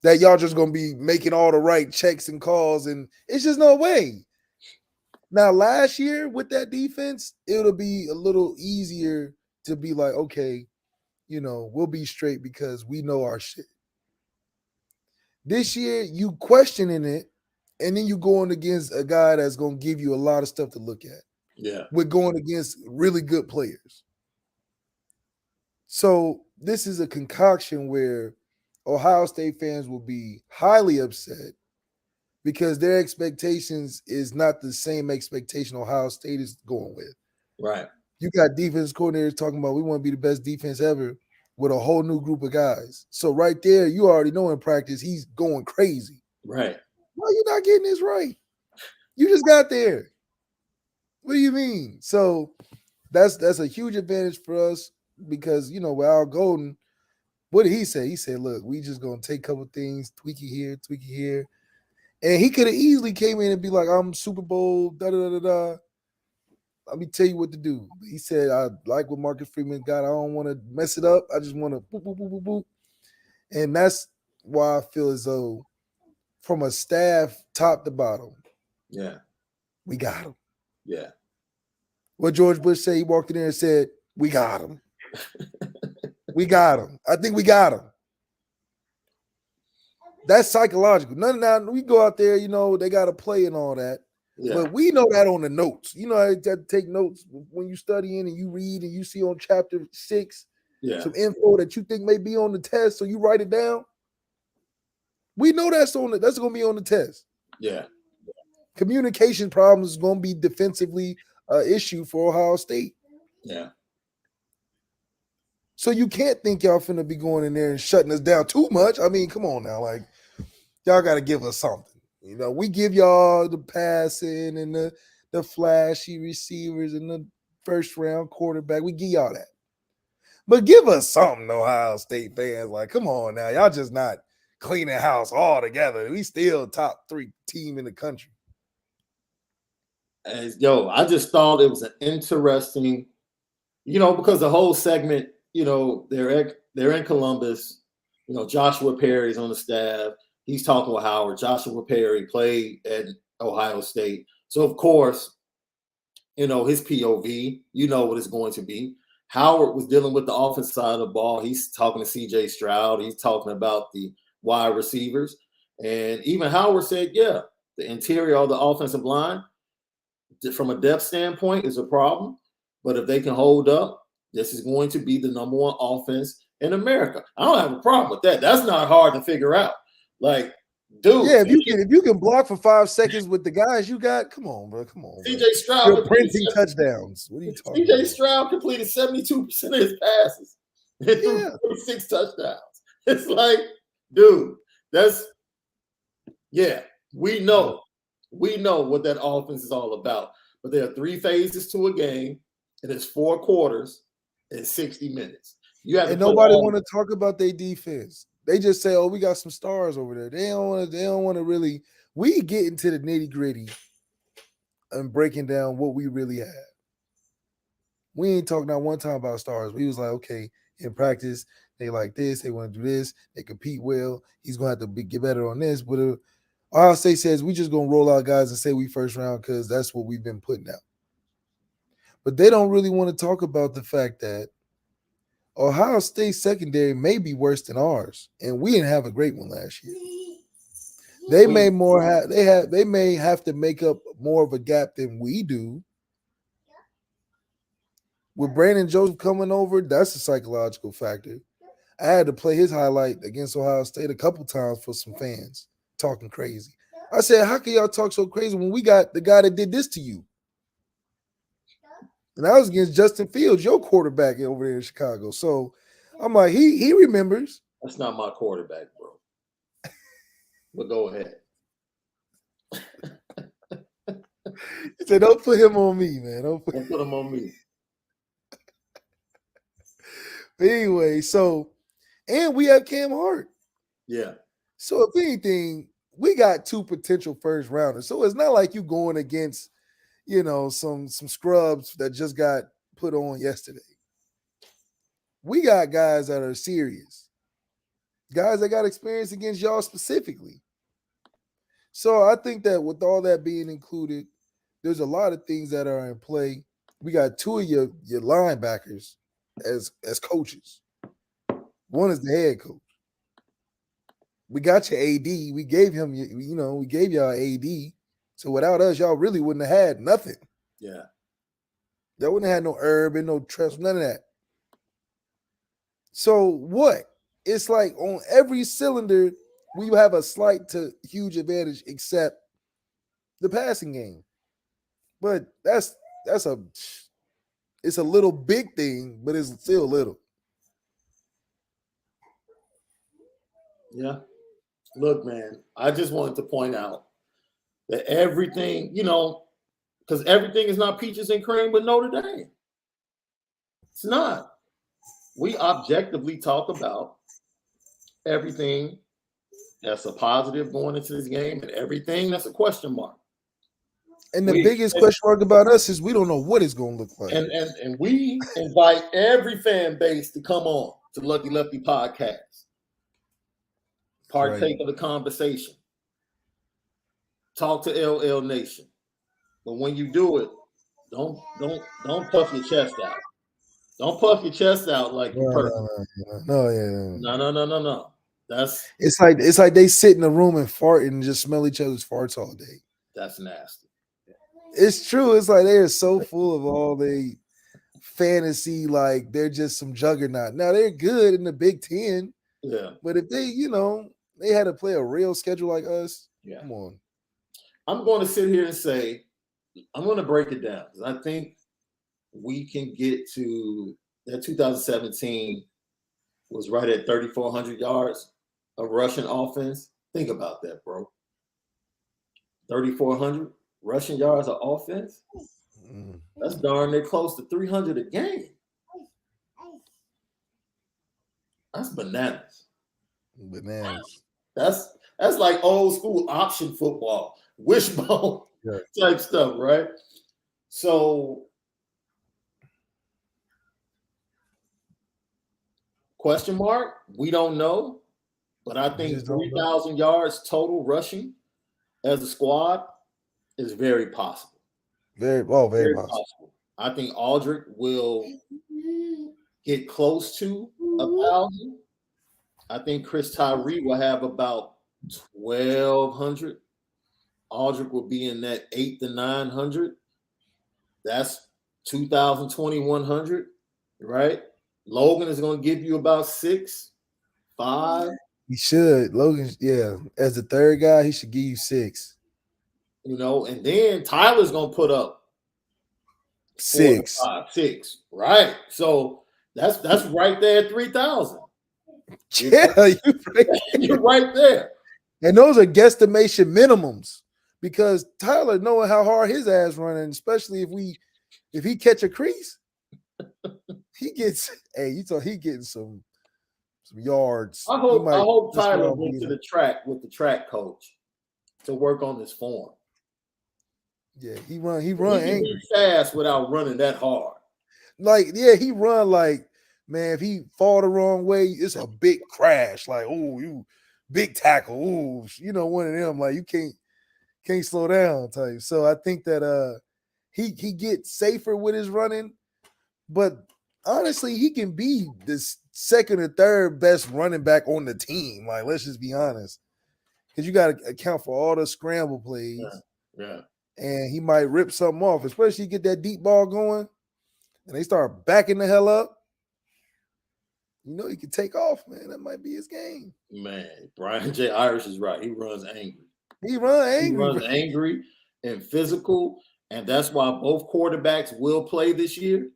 that y'all just going to be making all the right checks and calls, and it's just no way. Now, last year with that defense, it'll be a little easier to be like, okay, we'll be straight because we know our shit. This year, you questioning it, and then you going against a guy that's going to give you a lot of stuff to look at. Yeah. We're going against really good players. So this is a concoction where Ohio State fans will be highly upset because their expectations is not the same expectation Ohio State is going with. Right. You got defense coordinators talking about we want to be the best defense ever with a whole new group of guys. So right there, you already know in practice he's going crazy. Right. Why are you not getting this right? You just got there. What do you mean? So that's a huge advantage for us because, with Al Golden, what did he say? He said, look, we just going to take a couple things, tweak it here. And he could have easily came in and be like, I'm Super Bowl, da-da-da-da-da. Let me tell you what to do. He said, I like what Marcus Freeman got. I don't want to mess it up. I just want to boop, boop, boop, boop, boop. And that's why I feel as though from a staff top to bottom, we got him. Yeah. What George Bush said, he walked in there and said, we got him. We got him. I think we got him. That's psychological. None now we go out there, they got to play and all that. Yeah. But we know that on the notes. You know, I have to take notes when you studying and you read and you see on chapter 6 some info that you think may be on the test, so you write it down. We know that's going to be on the test. Yeah. Communication problems is going to be defensively issue for Ohio State. Yeah. So you can't think y'all finna be going in there and shutting us down too much. I mean, come on now. Like, y'all got to give us something. We give y'all the passing and the flashy receivers and the first-round quarterback. We give y'all that. But give us something, Ohio State fans. Like, come on now. Y'all just not cleaning house all together. We still top 3 team in the country. I just thought it was an interesting, because the whole segment, they're in Columbus. Joshua Perry's on the staff. He's talking with Howard. Joshua Perry played at Ohio State. So, of course, his POV, what it's going to be. Howard was dealing with the offense side of the ball. He's talking to C.J. Stroud. He's talking about the wide receivers. And even Howard said, the interior of the offensive line, from a depth standpoint, is a problem. But if they can hold up, this is going to be the number 1 offense in America. I don't have a problem with that. That's not hard to figure out. Like, dude. Yeah, if you can block for 5 seconds with the guys you got, come on, bro. Come on. C.J. Stroud. You're printing touchdowns. What are you talking C.J. about? Stroud completed 72% of his passes and threw 46 touchdowns. It's like, dude, we know what that offense is all about. But there are 3 phases to a game, and it's 4 quarters and 60 minutes. And nobody want to talk about their defense. They just say, "Oh, we got some stars over there." They don't want to really. We get into the nitty-gritty and breaking down what we really have. We ain't talking not one time about stars. We was like, okay, in practice, they like this, they want to do this, they compete well. He's gonna have to get better on this. But Ohio State says we just gonna roll out guys and say we first round because that's what we've been putting out. But they don't really want to talk about the fact that Ohio State secondary may be worse than ours, and we didn't have a great one last year. They may have to make up more of a gap than we do. With Brandon Joseph coming over, that's a psychological factor. I had to play his highlight against Ohio State a couple times for some fans talking crazy. I said, how can y'all talk so crazy when we got the guy that did this to you? And I was against Justin Fields, your quarterback over there in Chicago. So I'm like, he remembers. That's not my quarterback, bro. But go ahead. He said, don't put him on me, man. Don't put him on me. But anyway, and we have Cam Hart. Yeah. So if anything, we got 2 potential first rounders. So it's not like you going against, some scrubs that just got put on yesterday. We got guys that are serious. Guys that got experience against y'all specifically. So I think that with all that being included, there's a lot of things that are in play. We got 2 of your linebackers as coaches. One is the head coach. We got your AD. We gave him, we gave y'all AD. So without us, y'all really wouldn't have had nothing. Yeah. Y'all wouldn't have had no Urban, no Trust, none of that. So what? It's like on every cylinder, we have a slight to huge advantage except the passing game. But it's a little big thing, but it's still little. Yeah. Look, man, I just wanted to point out that everything, because everything is not peaches and cream with Notre Dame. It's not. We objectively talk about everything that's a positive going into this game and everything that's a question mark. And the biggest question mark about us is we don't know what it's going to look like. And we invite every fan base to come on to Lucky Lefty Podcast. Partake of the conversation. Talk to LL Nation. But when you do it, don't puff your chest out. Don't puff your chest out like you're perfect. No. No. It's like they sit in a room and fart and just smell each other's farts all day. That's nasty. It's true. It's like they are so full of all the fantasy, like they're just some juggernaut. Now they're good in the Big Ten, Yeah. but if they, they had to play a real schedule like us, Yeah. come on. I'm going to sit here and say, I'm going to break it down because I think we can get to that 2017 was right at 3,400 yards of rushing offense. Think about that, bro. 3,400 rushing yards of offense. That's darn near close to 300 a game. That's bananas. Bananas. That's like old school option football, wishbone type stuff, right? So, question mark? We don't know, but I think 3,000 yards total rushing as a squad is very possible. Very possible. I think Aldrich will get close to 1,000. I think Chris Tyree will have about 1,200. Aldrich will be in that 800 to 900. That's 2,000, 2,100, right? Logan is going to give you about 6, 5. He should. Logan, as the third guy, he should give you 6. And then Tyler's going to put up 6. 4, 5, 6, right? So that's right there at 3,000. Yeah, you're right there. And those are guesstimation minimums because Tyler knowing how hard his ass running, especially if he catch a crease, he gets he getting some yards. I hope Tyler went to the track with the track coach to work on his form. Yeah, he run He angry fast without running that hard. He run like, man, if he fall the wrong way, it's a big crash. Like, oh, you big tackle. Oh, one of them. Like you can't slow down type. So I think that he gets safer with his running, but honestly, he can be this second or third best running back on the team. Like, let's just be honest. Because you got to account for all the scramble plays. Yeah. And he might rip something off, especially you get that deep ball going and they start backing the hell up. He can take off, man. That might be his game. Man, Brian J. Irish is right. He runs angry. He runs angry and physical, and that's why both quarterbacks will play this year.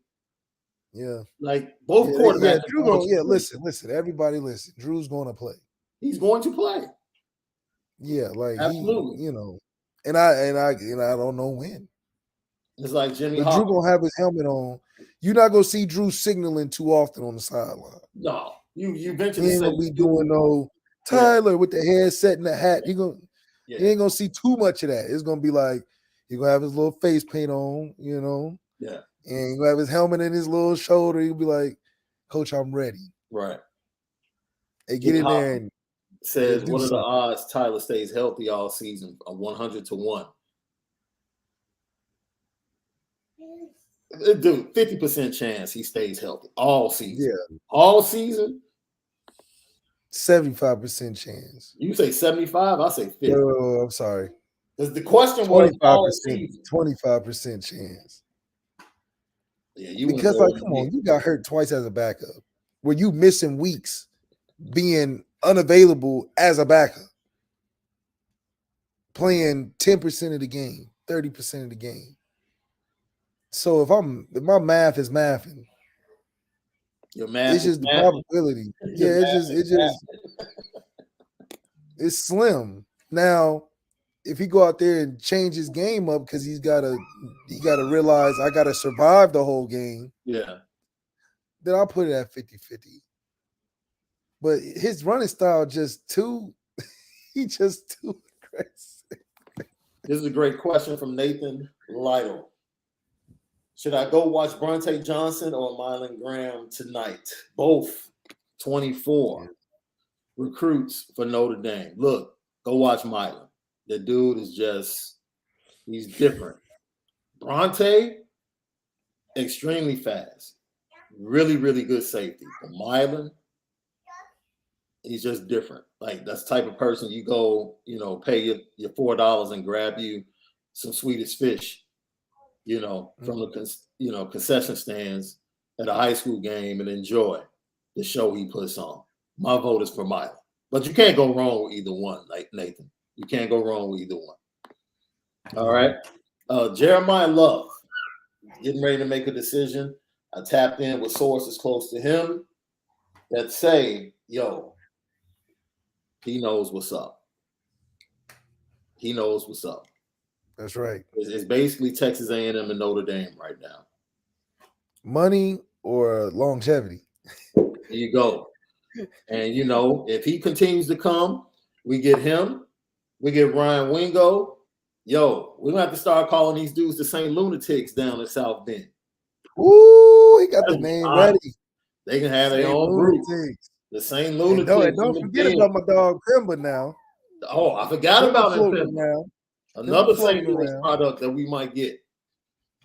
Yeah. Like both quarterbacks. Yeah, listen. Everybody listen. Drew's going to play. He's going to play. Yeah, like absolutely. And I don't know when. It's like Jimmy Drew gonna have his helmet on. You're not gonna see Drew signaling too often on the sideline. No, you eventually he ain't gonna be doing no Tyler with the headset and the hat. You ain't gonna see too much of that. It's gonna be like he's gonna have his little face paint on, Yeah. And he's gonna have his helmet in his little shoulder. He'll be like, "Coach, I'm ready." Right. Hey, get in there and says, what are the odds Tyler stays healthy all season? 100 to 1. Dude, 50% chance he stays healthy all season. Yeah. All season? 75% chance. You say 75? I say 50. Oh, I'm sorry. Because the question was 25% chance. Yeah, because come on, you got hurt twice as a backup. Were you missing weeks being unavailable as a backup? Playing 10% of the game, 30% of the game. So if my math is mathing, your math it's just the probability. Yeah, it's slim. Now, if he go out there and change his game up because he gotta realize I gotta survive the whole game. Yeah. Then I'll put it at 50-50. But his running style just too aggressive. This is a great question from Nathan Lytle. Should I go watch Bronte Johnson or Mylan Graham tonight? Both 24 recruits for Notre Dame. Look, go watch Mylan. The dude is he's different. Bronte, extremely fast. Really, really good safety. But Mylan, He's just different. Like that's the type of person you go, pay your $4 and grab you some Swedish fish, from the concession stands at a high school game and enjoy the show he puts on. My vote is for Malik. But you can't go wrong with either one, like Nathan. You can't go wrong with either one. All right. Jeremiah Love, getting ready to make a decision. I tapped in with sources close to him that say, he knows what's up. He knows what's up. That's right. It's basically Texas A&M and Notre Dame right now. Money or longevity. There you go. And, if he continues to come, we get him. We get Ryan Wingo. We're going to have to start calling these dudes the St. Lunatics down in South Bend. Ooh, he got the name ready. They can have their own group. The St. Lunatics. Don't forget about my dog Pimba now. Oh, I forgot about him now. Another St. Louis product that we might get.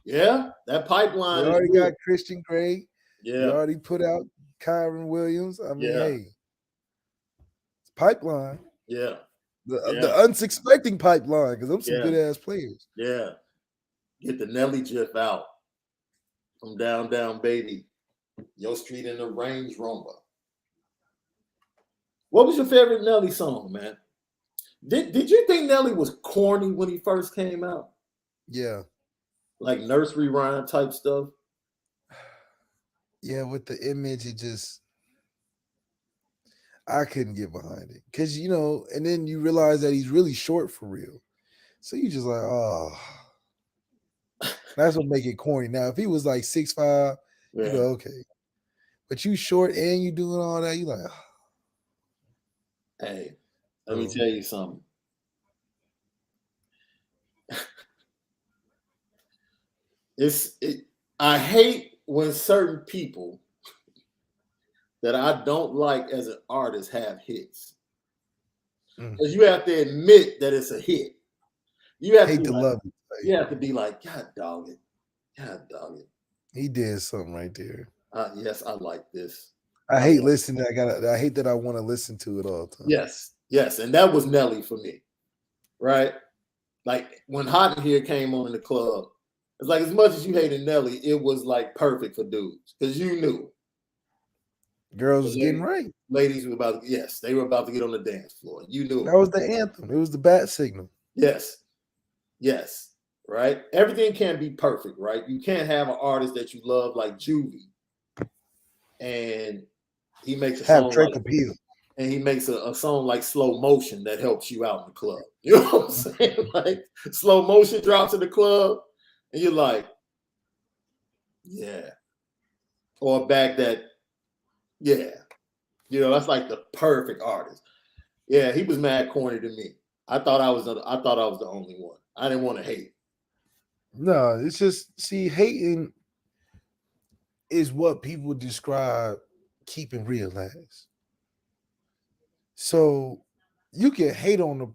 Yeah, that pipeline. We already got Christian Gray. Yeah. We already put out Kyron Williams. I mean, hey, it's pipeline. Yeah. The unsuspecting pipeline, because them some good ass players. Yeah. Get the Nelly GIF out from down, baby. Your street in the Range Rover. What was your favorite Nelly song, man? Did you think Nelly was corny when he first came out? Yeah. Like nursery rhyme type stuff? Yeah, with the image, I couldn't get behind it. Because, and then you realize that he's really short for real. So you just like, oh. That's what make it corny. Now, if he was like 6'5", okay. But you short and you doing all that, you like, oh. Hey, let me tell you something. I hate when certain people that I don't like as an artist have hits. Because you have to admit that it's a hit. You have to love it. You have to be like, God dog it. God dog it. He did something right there. Yes, I like this. I hate listening. I hate that I want to listen to it all the time. Yes, and that was Nelly for me, right? Like when Hot in Here came on in the club, it's like as much as you hated Nelly, it was like perfect for dudes because you knew girls was getting right. Ladies were they were about to get on the dance floor. You knew that was the anthem. It was the bat signal. Yes, right. Everything can't be perfect, right? You can't have an artist that you love like Juvie, and he makes a song appeal. And he makes a song like Slow Motion that helps you out in the club. You know what I'm saying? Like Slow Motion drops in the club and you're like, yeah. Or Baghdad, yeah. That's like the perfect artist. Yeah, he was mad corny to me. I thought I was the only one. I didn't want to hate. No, it's just hating is what people describe keeping real as. So you can hate on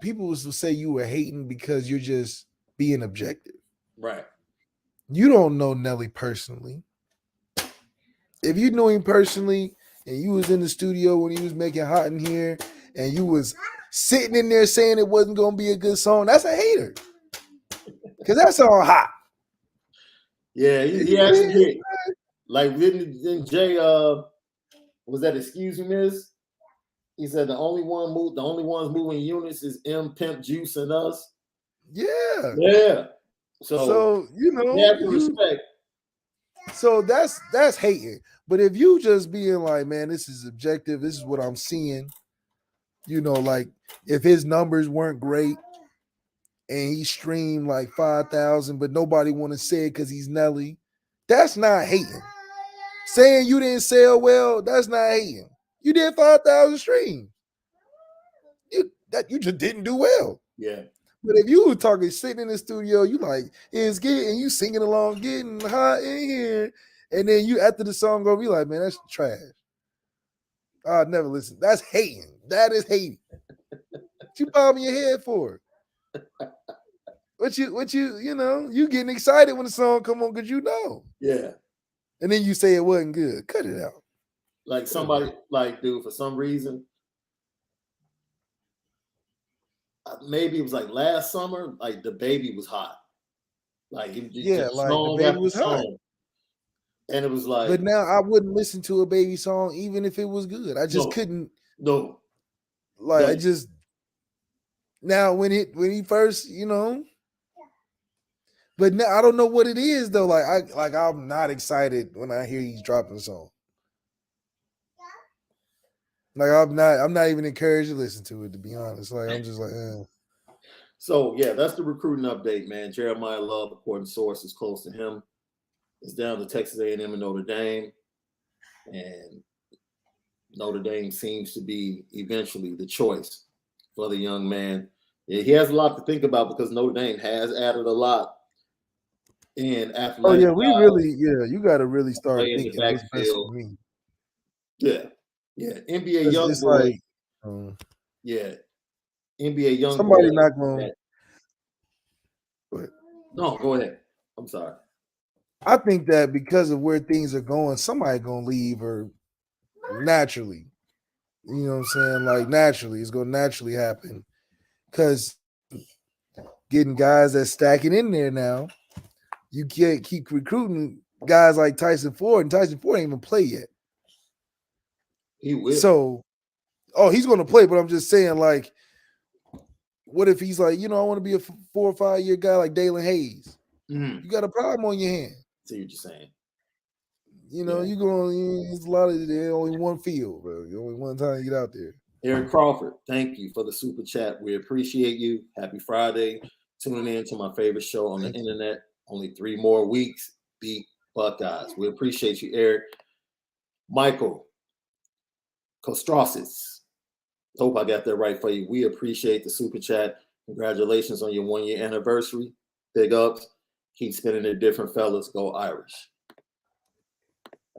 people will say you were hating because you're just being objective. Right. You don't know Nelly personally. If you knew him personally and you was in the studio when he was making Hot in Here and you was sitting in there saying it wasn't going to be a good song, that's a hater. Because that song hot. Yeah, he actually hit. Like didn't Jay was that Excuse Me Miss? He said the only ones moving units is M, Pimp, Juice, and us. Yeah. Yeah. So you have to respect. So that's hating. But if you just being like, man, this is objective, this is what I'm seeing, like if his numbers weren't great and he streamed like 5,000, but nobody want to say it because he's Nelly, that's not hating. Saying you didn't sell well, that's not hating. You did 5,000 streams. You just didn't do well. Yeah. But if you were talking sitting in the studio, you like it's getting you singing along, getting hot in here, and then you after the song go, you like, man, that's trash. I'll never listen. That's hating. That is hating. What you bobbing your head for? What you getting excited when the song come on because Yeah. And then you say it wasn't good. Cut it out. Like somebody, like, dude, for some reason, maybe it was like last summer, like the baby was hot. Like it Yeah, just like the song baby after was hot. song. And it was like, But now I wouldn't listen to a baby song even if it was good. I just no, couldn't. no, Like no. I just now when he first, but now I don't know what it is though. I'm not excited when I hear he's dropping a song. Like I'm not even encouraged to listen to it, to be honest. Like I'm just like, So yeah, that's the recruiting update, man. Jeremiah Love, according to sources close to him, is down to Texas A&M and Notre Dame, and Notre Dame seems to be eventually the choice for the young man. Yeah, he has a lot to think about because Notre Dame has added a lot in oh athletic yeah, you got to really start play in the thinking what's best for backfield. me. Yeah, NBA young It's boy. like Yeah, NBA young somebody boy. not going. No, go ahead. I'm sorry. I think that because of where things are going, somebody gonna leave or naturally. You know what I'm saying? Like naturally, it's gonna naturally happen. Because getting guys that's stacking in there now, you can't keep recruiting guys like Tyson Ford, and Tyson Ford ain't even play yet. He will. So, he's gonna play, but I'm just saying, like, what if he's like, I want to be a 4 or 5 year guy like Dalen Hayes? Mm-hmm. You got a problem on your hand. See what you're saying. You going. It's a lot of only one field, bro. Only one time you get out there. Eric Crawford, thank you for the super chat. We appreciate you. Happy Friday. Tuning in to my favorite show on the internet. Only 3 more weeks. Beat Buckeyes. We appreciate you, Eric. Michael Kostrasis. Hope I got that right for you. We appreciate the super chat. Congratulations on your 1-year anniversary. Big ups. Keep spinning it different, fellas. Go Irish.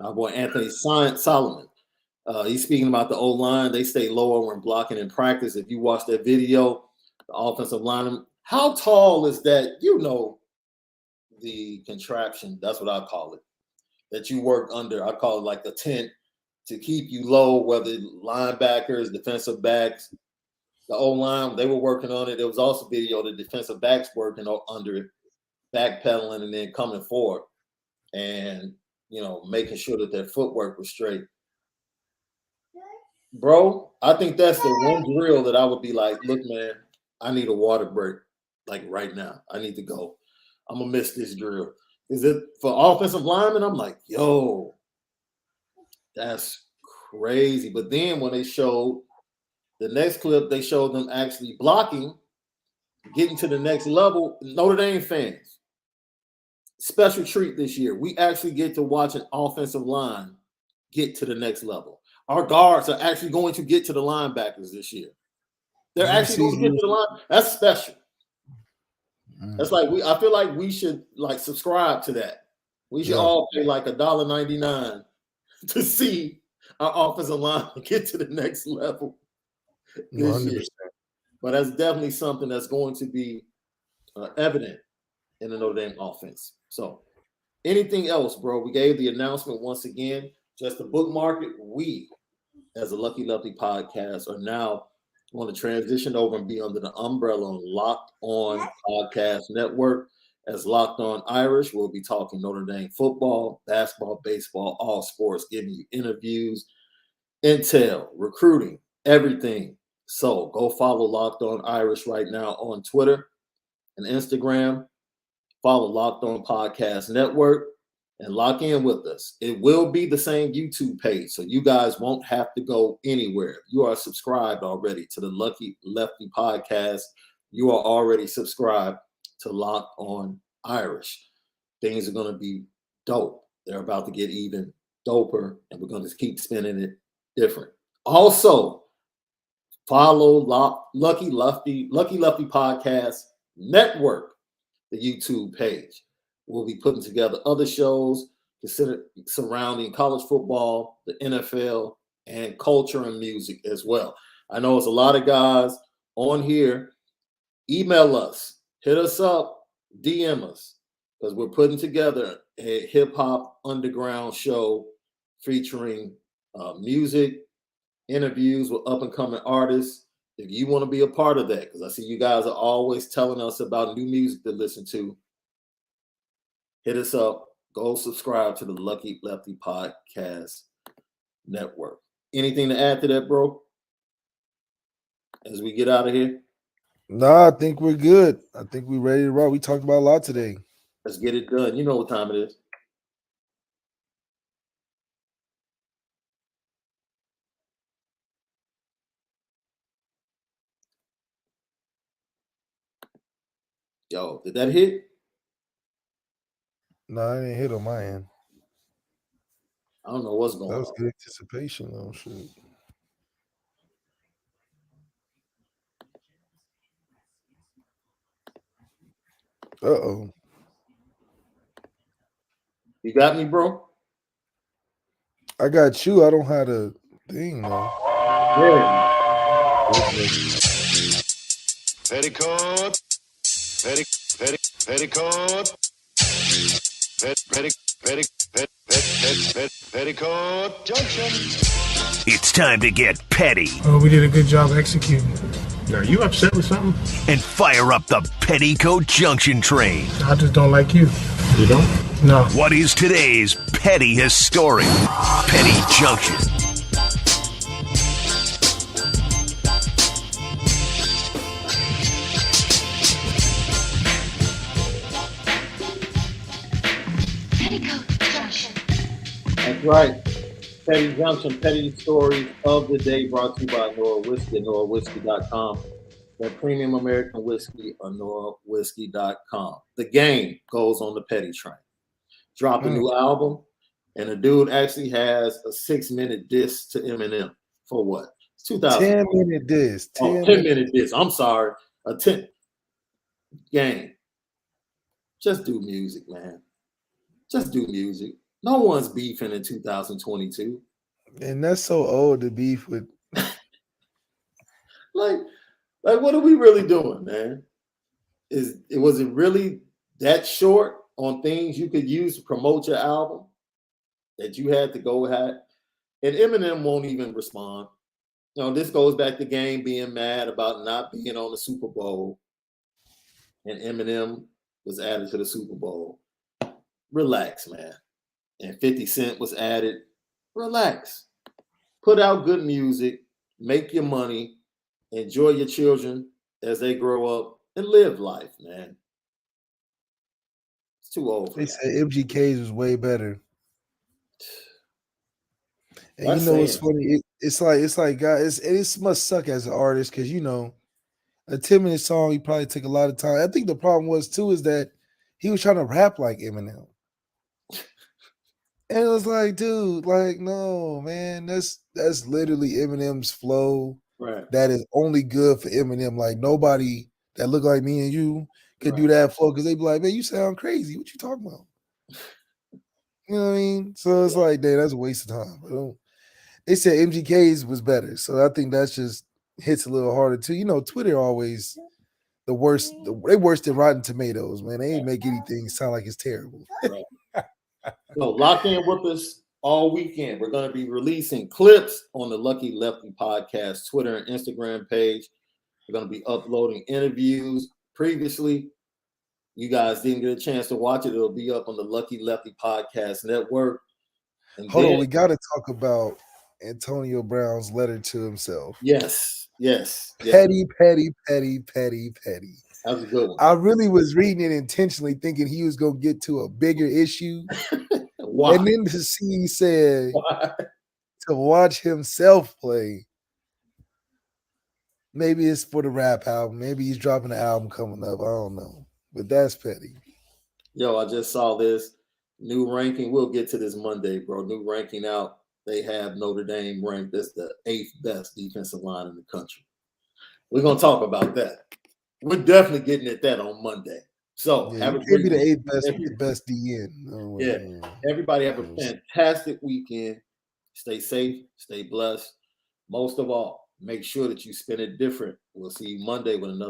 Our boy Anthony Solomon. He's speaking about the O-line. They stay lower when blocking in practice. If you watch that video, the offensive lineman, how tall is that? The contraption, that's what I call it, that you work under. I call it like a tent to keep you low, whether linebackers, defensive backs, the O-line, they were working on it. There was also video of the defensive backs working under it, backpedaling and then coming forward and, making sure that their footwork was straight. Bro, I think that's the one drill that I would be like, look, man, I need a water break, like right now. I need to go. I'm going to miss this drill. Is it for offensive linemen? I'm like, yo, that's crazy. But then when they showed the next clip, they showed them actually blocking, getting to the next level. Notre Dame fans, special treat this year. We actually get to watch an offensive line get to the next level. Our guards are actually going to get to the linebackers this year. They're actually going to get to the line. That's special. That's like I feel like we should subscribe to that. We should all pay like $1.99 to see our offensive line get to the next level this 100%. Year. But that's definitely something that's going to be evident in the Notre Dame offense. So anything else, bro? We gave the announcement once again. Just to bookmark it, we, as a Lucky Lefty podcast, are now going to transition over and be under the umbrella of Locked On Podcast Network. As Locked On Irish, we'll be talking Notre Dame football, basketball, baseball, all sports, giving you interviews, intel, recruiting, everything. So go follow Locked On Irish right now on Twitter and Instagram. Follow Locked On Podcast Network and lock in with us. It will be the same YouTube page, so you guys won't have to go anywhere. You are subscribed already to the Lucky Lefty podcast. You are already subscribed to Locked On Irish. Things are going to be dope. They're about to get even doper, and we're going to keep spinning it different. Also, follow Lucky Lefty Podcast Network, the YouTube page. We'll be putting together other shows surrounding college football, the NFL, and culture and music as well. I know it's a lot of guys on here. Email us, hit us up, DM us, because we're putting together a hip-hop underground show featuring music, interviews with up-and-coming artists. If you want to be a part of that, because I see you guys are always telling us about new music to listen to, hit us up. Go subscribe to the Lucky Lefty Podcast Network. Anything to add to that, bro? As we get out of here? Nah, I think we're good. I think we're ready to rock. We talked about a lot today. Let's get it done. You know what time it is. Yo, did that hit? No, I didn't hit on my end. I don't know what's going on. That was good anticipation, though. Shit. Uh-oh. You got me, bro? I got you. I don't have the thing, though. Petticoat. Petticoat. Petticoat Junction. It's time to get petty Oh, we did a good job executing. Are you upset with something? and fire up the Petticoat Junction train. I just don't like you. You don't? No. What is today's petty historic Petty Junction? That's right. Petty Junction, Petty Stories of the Day, brought to you by Onora Whisky, OnoraWhisky.com. That premium American whiskey, OnoraWhisky.com. The game goes on the Petty train. Dropped a new album, and the dude actually has a 6-minute diss to Eminem for what? 2000. 10-minute diss. 10-minute diss. I'm sorry. A 10 game. Just do music, man. Just do music. No one's beefing in 2022. And that's so old to beef with. Like what are we really doing, man? Was it really that short on things you could use to promote your album that you had to go ahead? And Eminem won't even respond. You know, this goes back to Game being mad about not being on the Super Bowl, and Eminem was added to the Super Bowl. Relax, man. And 50 Cent was added. Relax. Put out good music, make your money, enjoy your children as they grow up, and live life, man. It's too old for They that. said MGK's was way better. And That's you know what's saying. funny? It's like guys, it must suck as an artist because you know, a 10-minute song he probably took a lot of time. I think the problem was too is that he was trying to rap like Eminem. And it was like, dude, like, no, man, that's literally Eminem's flow. Right. That is only good for Eminem. Like nobody that look like me and you could do Right. that flow because they be like, man, you sound crazy. What you talking about? You know what I mean? So it's like, damn, that's a waste of time. They said MGK's was better. So I think that's just hits a little harder too. You know, Twitter always the worst. They worse than Rotten Tomatoes, man. They ain't make anything sound like it's terrible. Right. So lock in with us all weekend. We're going to be releasing clips on the Lucky Lefty Podcast Twitter and Instagram page. We're going to be uploading interviews. Previously, you guys didn't get a chance to watch it. It'll be up on the Lucky Lefty Podcast Network. And Hold then, on, we got to talk about Antonio Brown's letter to himself. yes. Petty, petty, petty, petty, petty. That was a good one. I really was reading it intentionally, thinking he was going to get to a bigger issue. Why? And then to see he said Why? to watch himself play. Maybe it's for the rap album. Maybe he's dropping an album coming up. I don't know. But that's petty. Yo, I just saw this new ranking. We'll get to this Monday, bro. New ranking out. They have Notre Dame ranked as the 8th best defensive line in the country. We're going to talk about that. We're definitely getting at that on Monday. So Yeah, have you a can't be great the week. 8th best, the best DN. No way, Yeah. man. Everybody have a fantastic weekend. Stay safe, stay blessed. Most of all, make sure that you spend it different. We'll see you Monday with another